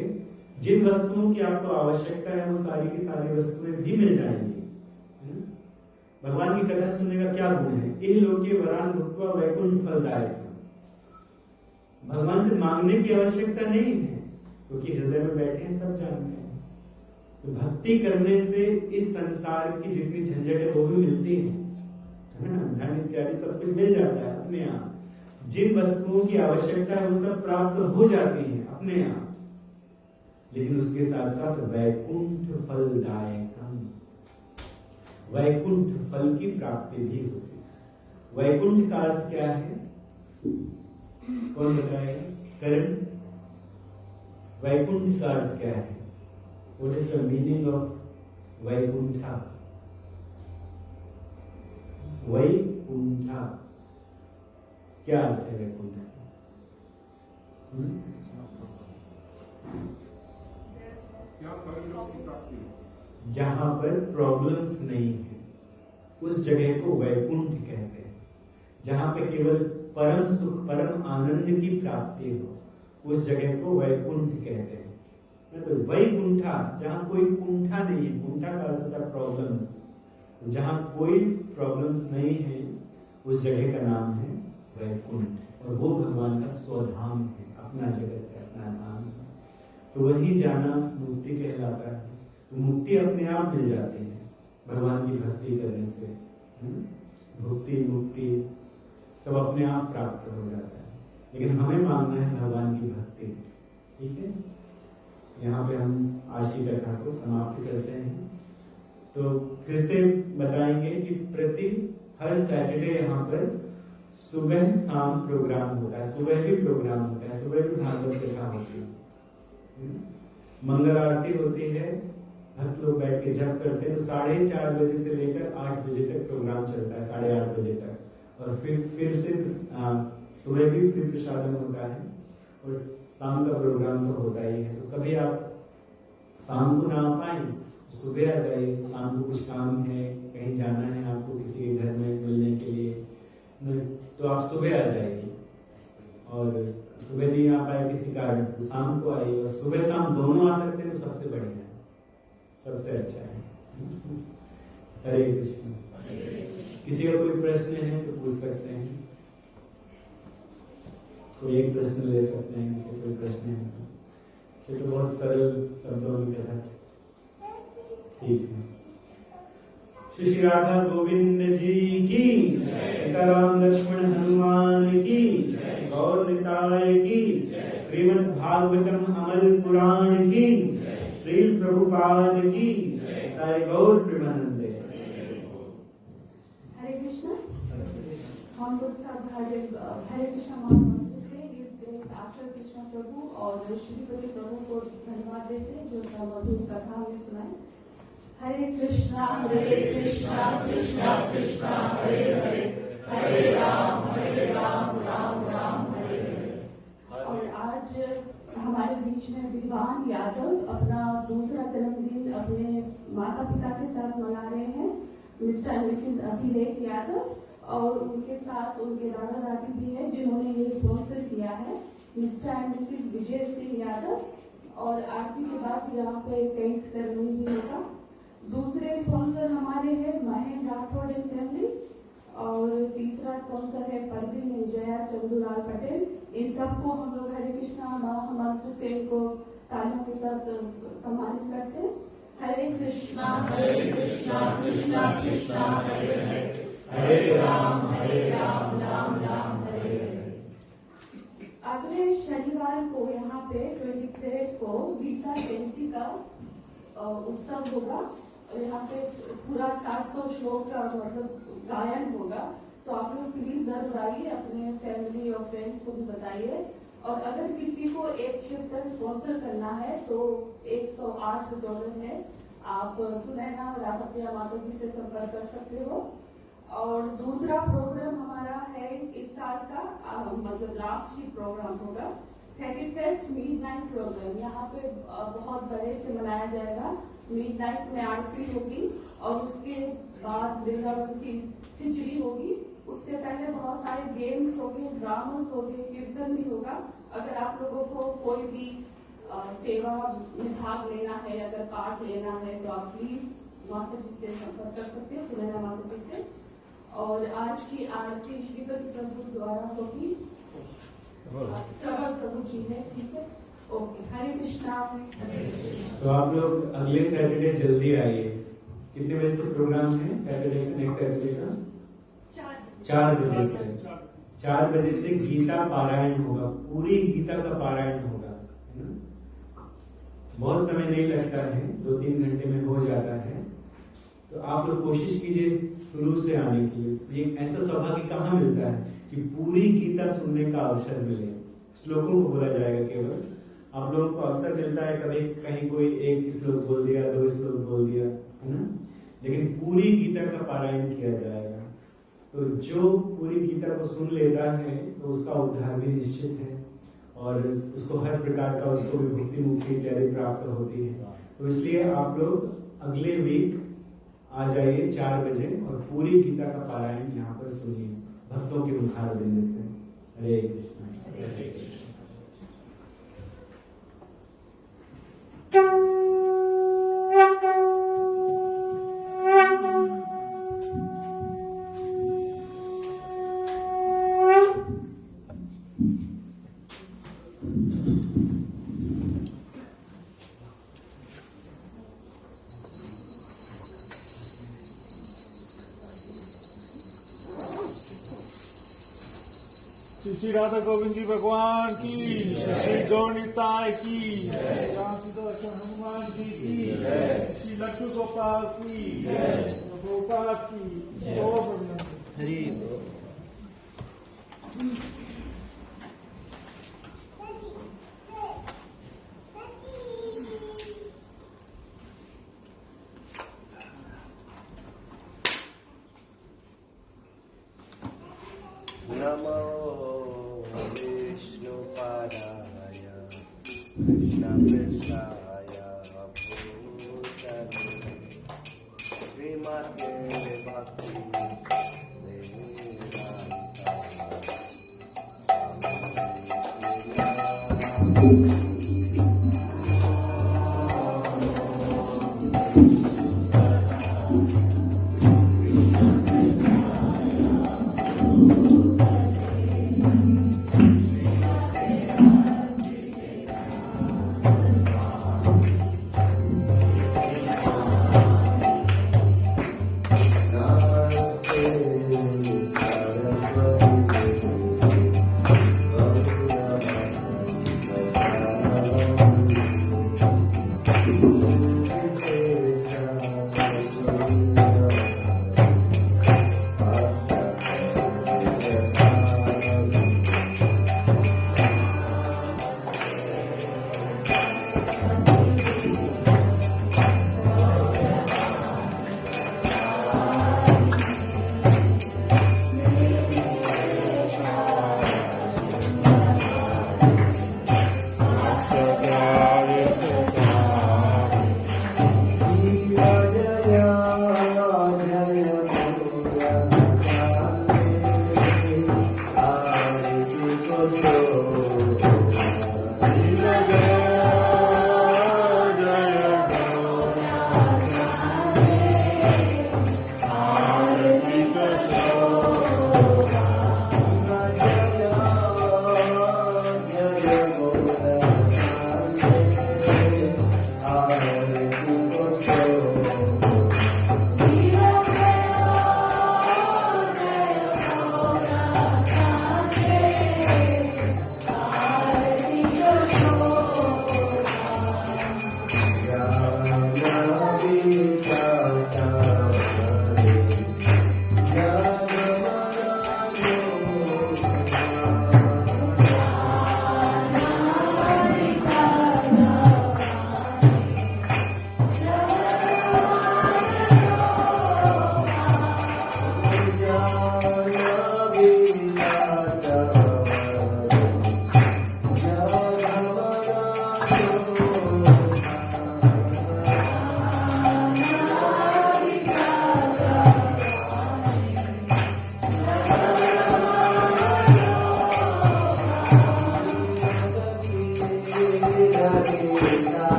जिन वस्तुओं की आपको आवश्यकता है वो सारी की सारी वस्तुएं भी मिल जाएंगी। भगवान की कथा सुनने का क्या गुण है? इन लोके वरान भुक्त्वा वैकुंठ फलदायक। भगवान से मांगने की आवश्यकता नहीं है, क्योंकि हृदय में बैठे हैं, सब जानते हैं। तो भक्ति करने से इस संसार की जितनी झंझट है वो भी मिलती है ना, धन इत्यादि सब कुछ मिल जाता है अपने आप। जिन वस्तुओं की आवश्यकता है वो सब प्राप्त हो जाती है अपने आप, लेकिन उसके साथ साथ वैकुंठ फलदायकम, वैकुंठ फल की प्राप्ति भी होती है। वैकुंठ का अर्थ क्या है? कौन बताएगा? करण, वैकुंठ का अर्थ क्या है? What is the meaning of Vaikuntha? Vaikuntha क्या अर्थ है वैकुंठ? जहां पर प्रॉब्लम्स नहीं है उस जगह को वैकुंठ कहते हैं। जहां पे केवल परम सुख, परम आनंद की प्राप्ति हो उस जगह को वैकुंठ कहते हैं। तो वैकुंठा, जहां कोई कुंठा नहीं है, कुंठा का अर्थ होता है प्रॉब्लम्स, जहां कोई प्रॉब्लम्स नहीं है उस जगह का नाम है वैकुंठ। और वो भगवान का स्वधाम है, अपना जगत है, अपना धाम है। तो वही जाना मुक्ति कहलाता है। तो मुक्ति अपने आप मिल जाती है भगवान की भक्ति करने से। भक्ति मुक्ति सब अपने आप प्राप्त हो जाता है, लेकिन हमें मांगना है भगवान की भक्ति। ठीक है, यहाँ पे हम आज की कथा को समाप्त करते हैं। तो फिर से बताएंगे कि प्रति हर सैटरडे यहाँ पर सुबह शाम प्रोग्राम होता है, सुबह भी प्रोग्राम होता है, सुबह भी भागवत कथा होती है, मंगल आरती होती है, भक्त लोग बैठ के जप करते हैं। तो 4:30 बजे से लेकर 8 बजे तक प्रोग्राम चलता है, 8:30 बजे तक। और फिर से सुबह भी फिर प्रसादन होता है, और शाम का प्रोग्राम तो होता ही है। तो कभी आप शाम को ना आ पाए, सुबह आ जाइए। शाम को कुछ काम है, कहीं जाना है आपको किसी के घर में मिलने के लिए, तो आप सुबह आ जाइए। और सुबह नहीं आ पाए किसी कारण तो शाम को आइए, और सुबह शाम दोनों आ सकते हैं तो सबसे बढ़िया है, सबसे अच्छा है। हरे कृष्ण। किसी का कोई प्रश्न है तो पूछ सकते हैं, कोई एक प्रश्न ले सकते हैं, किसी कोई प्रश्न है तो बहुत सरल शब्दों में कहा। ठीक है। श्री राधा गोविंद जी की, सीताराम लक्ष्मण हनुमान की, गौर निताय की, श्रीमद् भागवतम अमल पुराण की, श्री प्रभुपाद की, जय गौर प्रेमानंदे। हरे कृष्ण। हम लोग सब हरे कृष्ण महामंत्र से इस दिन साक्षात कृष्ण प्रभु और श्रीपति प्रभु को धन्यवाद देते हैं जो मधुर कथा हमें सुनाए। हरे कृष्णा कृष्णा कृष्णा हरे हरे, हरे राम राम राम हरे हरे। और आज हमारे बीच में विद्वान यादव अपना दूसरा जन्मदिन अपने माता पिता के साथ मना रहे हैं, मिस्टर एंड मिसेस अभिलेख यादव, और उनके साथ उनके दादा दादी भी है जिन्होंने ये स्पॉन्सर किया है, mister and Mrs Vijay Singh Yadav. और आरती के बाद यहाँ पे केक सेरेमनी भी होगा। दूसरे स्पॉन्सर हमारे हैं महेंद्र राठौड़ एंड फैमिली, और तीसरा स्पॉन्सर है परवीन एंड जया चंदूलाल पटेल। इन सबको हम लोग हरे कृष्णा महामंत्र से इनको तालियों के साथ सम्मानित करते हैं। हरे कृष्णा कृष्णा कृष्णा हरे हरे, हरे राम राम राम हरे हरे। अगले शनिवार को यहाँ पे 23 को गीता जयंती का उत्सव होगा। यहाँ पे पूरा 700 श्लोक का मतलब गायन होगा। तो आप लोग प्लीज जरूर आइए, अपने फैमिली और फ्रेंड्स को भी बताइए। और अगर किसी को एक चैप्टर स्पॉन्सर करना है तो $108 है। आप सुनैना राधाप्रिया माता जी से संपर्क कर सकते हो। और दूसरा प्रोग्राम हमारा है इस साल का मतलब लास्ट ही प्रोग्राम होगा 31st मिडनाइट प्रोग्राम यहाँ पे बहुत बड़े से मनाया जाएगा। मिडनाइट में आरती होगी और उसके बाद वृंदावन की खिचड़ी होगी। उससे पहले बहुत सारे गेम्स होंगे, ड्रामास होंगे, कीर्तन भी होगा। अगर आप लोगों को कोई भी सेवा में भाग लेना है, अगर पार्ट लेना है, तो आप प्लीज माता जी से संपर्क कर सकते हैं, सुनैना माता जी से। और आज की आरती श्रीपति प्रभु द्वारा होगी, प्रबल प्रभु जी है, ठीक है। ओके, हरे कृष्णा। तो आप लोग अगले सैटरडे जल्दी आइए। कितने बजे से प्रोग्राम है सैटरडे का? नेक्स्ट सैटरडे का 4 बजे से। 4 बजे से गीता पारायण होगा, पूरी गीता का पारायण होगा, है ना। बहुत समय नहीं लगता है, 2-3 घंटे में हो जाता है। तो आप लोग कोशिश कीजिए शुरू से आने के लिए। एक ऐसा सौभाग्य कहाँ मिलता है कि पूरी गीता सुनने का अवसर मिले। श्लोकों को बोला जाएगा केवल, आप लोगों को अवसर मिलता है कभी कहीं कोई एक श्लोक बोल दिया, 2 श्लोक बोल दिया, है ना, लेकिन पूरी गीता का पारायण किया जाएगा। तो जो पूरी गीता को सुन लेता है तो उसका उद्धार भी निश्चित है और उसको हर प्रकार का उसको विभक्ति मुक्ति इत्यादि प्राप्त होती है। तो इसलिए आप लोग अगले वीक आ जाइए 4 बजे और पूरी गीता का पारायण यहाँ पर सुनिए भक्तों के मुखार देने से। हरे कृष्ण। हरे कृष्ण। श्री राधा गोविंद जी भगवान की, श्री गौरनिताय की, रामचंद्र हनुमान जी की, श्री लक्ष्मी गोपाल की, गोपाल की। हरि नमो विष्णुपादाय कृष्णपृष्ठाय भूतले श्रीमते भक्ति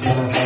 Hare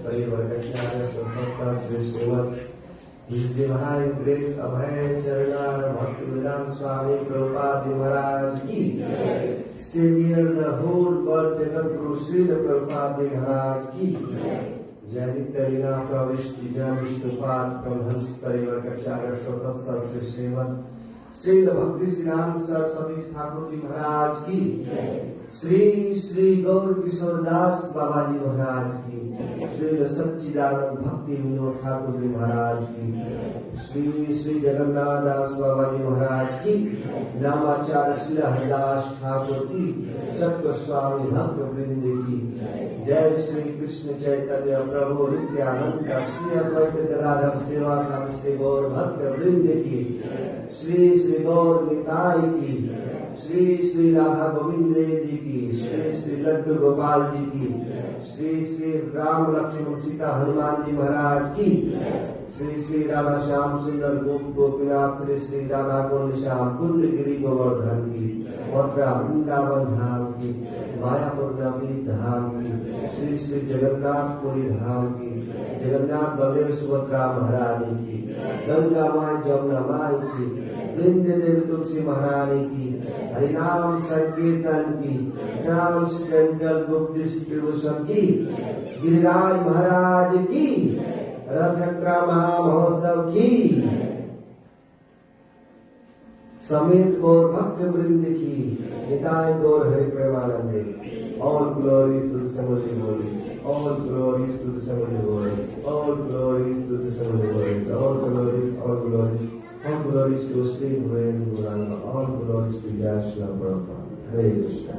परिवर्तनाचार्य संवत्सर Shri Shrimad His Divine Grace Abhay Charanar Bhaktivedanta Swami Prabhupada Maharaj ki Savior the whole world Jagat Guru Srila Prabhupada Maharaj ki Jai Nityalila Pravishti Jai Vishnupad Pramhans Parivarkacharya Shrotatsar Sri Srimad Srila Bhakti Siddhanta Saraswati Thakur Ji Maharaj ki Sri Sri Gaur Kishore Das Baba Ji Maharaj ki Sri Satchidanand Bhakti Vinod Thakur Ji Maharaj ki Sri Sri Jagannath Das Baba Ji Maharaj ki Namacharya Sri Haridas Thakur ki Sat Goswami Bhakta Vrindi ki Jai Sri Krishna Chaitanya Prabhu Nityananda Sri Advaita Gadadhar Srivasadi Sri Gaur Bhakta Vrindi ki Sri Sri Gaur Nitai ki Sri Sri Radha Govind Ji ki Sri Sri Laddu Gopal Ji ki Sri Sri Ram Lakshman Sita Hanuman Ji Maharaj ki Sri Sri Radha Shyam Sundar Gop Gopinath Sri Sri Radha Kund Shyam Kund Giri Govardhan ki Mathura Vrindavan Dham ki Mayapur Navdeep Dham ki Sri Sri Jagannath Puri Dham ki Jagannath Baladev Subhadra Maharani ki Ganga Mai Jamuna Mai ki Vrinde Devi Tulsi Maharani ki Harinam Sankirtan ki Transcendental Book Distribution ki Giriraj Maharaj ki Rath Yatra Maha Mahotsav ki Samit Gaur Bhakta Vrind ki Nitai Gaur Hari Premanande. All glories to the Samadi Holy. All glories to the Samadi Holy. All glories to the Samadi Holy. All glories, all glories. All glories to Sri Guru Guranga. All glories to Yashna Prabhupada. Hare Krishna.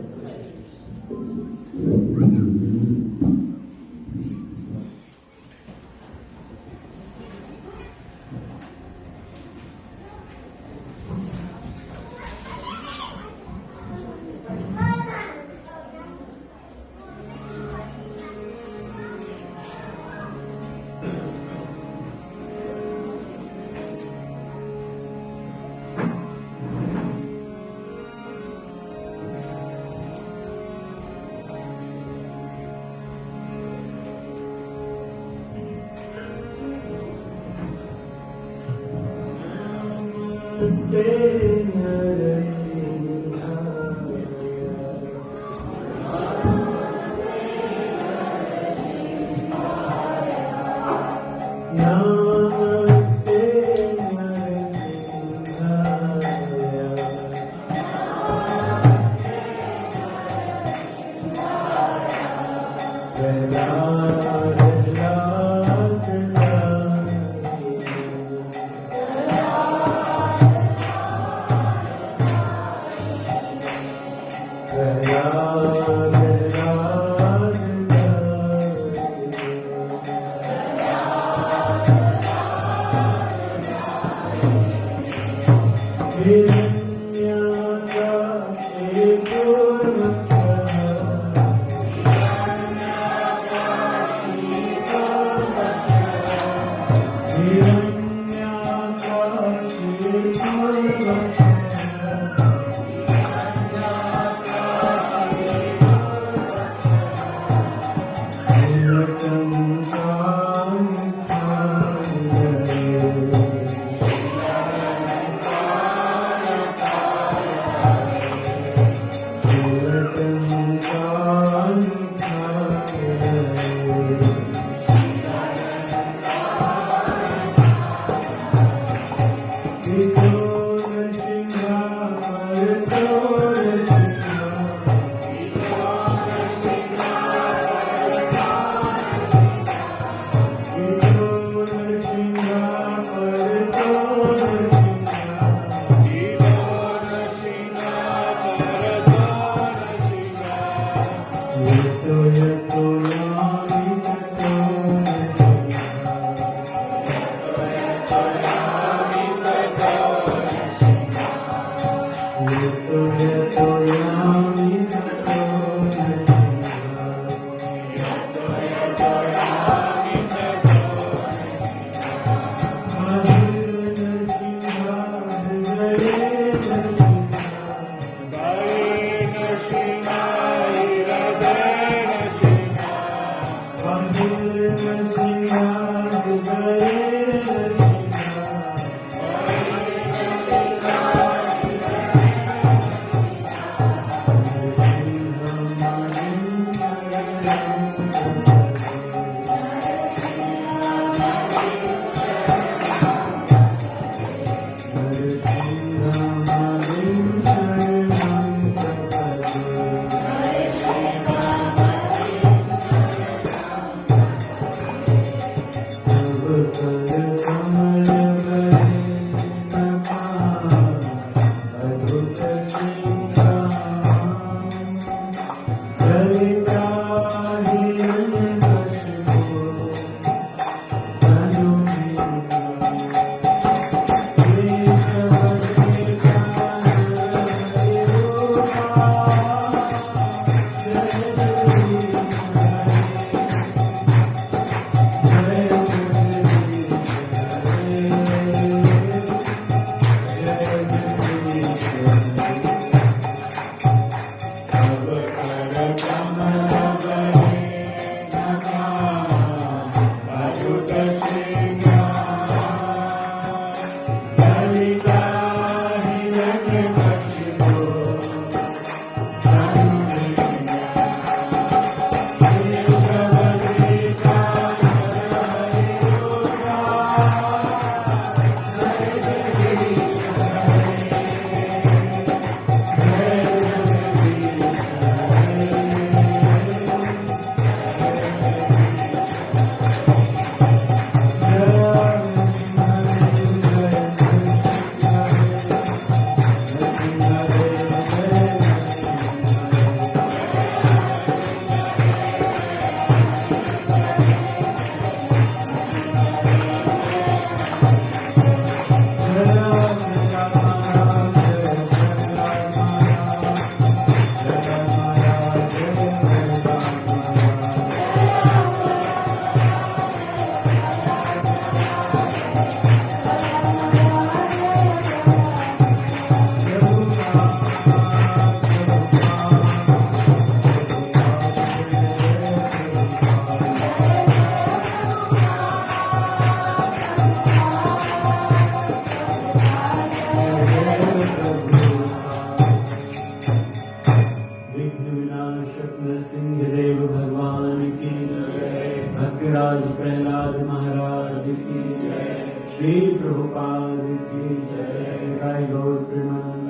Shri Prabhupada की जय। जय गौर Premanand.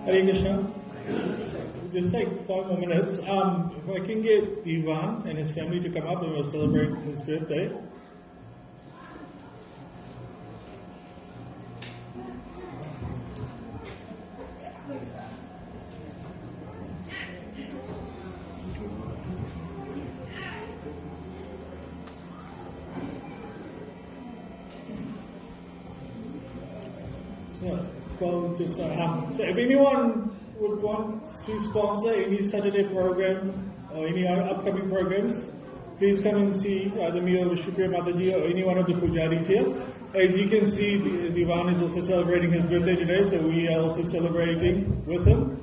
Hare Krishna. Just like 5 more minutes. If I can get Ivan and his family to come up and we'll celebrate his birthday. So if anyone would want to sponsor any Saturday program or any upcoming programs, please come and see the meal of Shri Mataji or any one of the pujaris here. As you can see, Divan is also celebrating his birthday today, so we are also celebrating with him.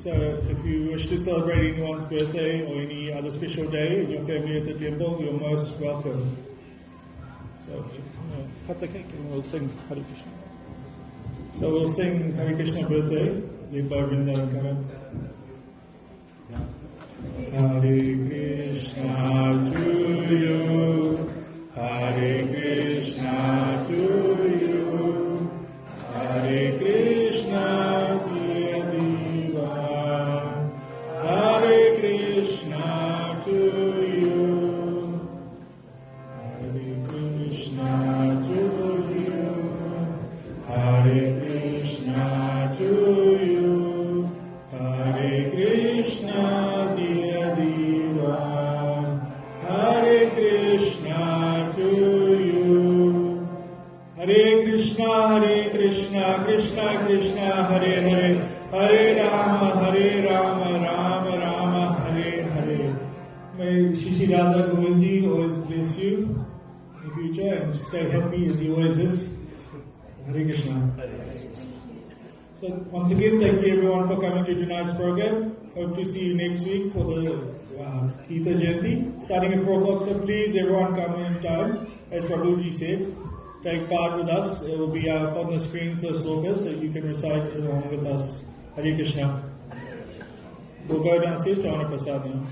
So if you wish to celebrate anyone's birthday or any other special day in your family at the temple, you're most welcome. So cut the cake and we'll sing Hare Krishna. So we'll sing Hare Krishna birthday, led by Vrindavan Karan. Hare Krishna to you, Hare Krishna to you, Hare Krishna dear Divan, Hare Krishna to you, Hare Krishna to you, Hare Krishna to you, Hare Krishna dear Divan, Hare Krishna to you, Hare Krishna, Krishna Krishna, Hare Hare, Hare Rama, Rama Rama, Hare Hare. May Shri Radha Govind ji always bless you in the future and stay happy as he always is. Hare Krishna. So once again, thank you everyone for coming to tonight's program. Hope to see you next week for the Gita Jayanti, starting at 4 o'clock. So please, everyone come in time. As Prabhuji said, take part with us. It will be up on the screen, so slokas, so you can recite along with us. Hare Krishna. We'll go downstairs to Honor Prasad now.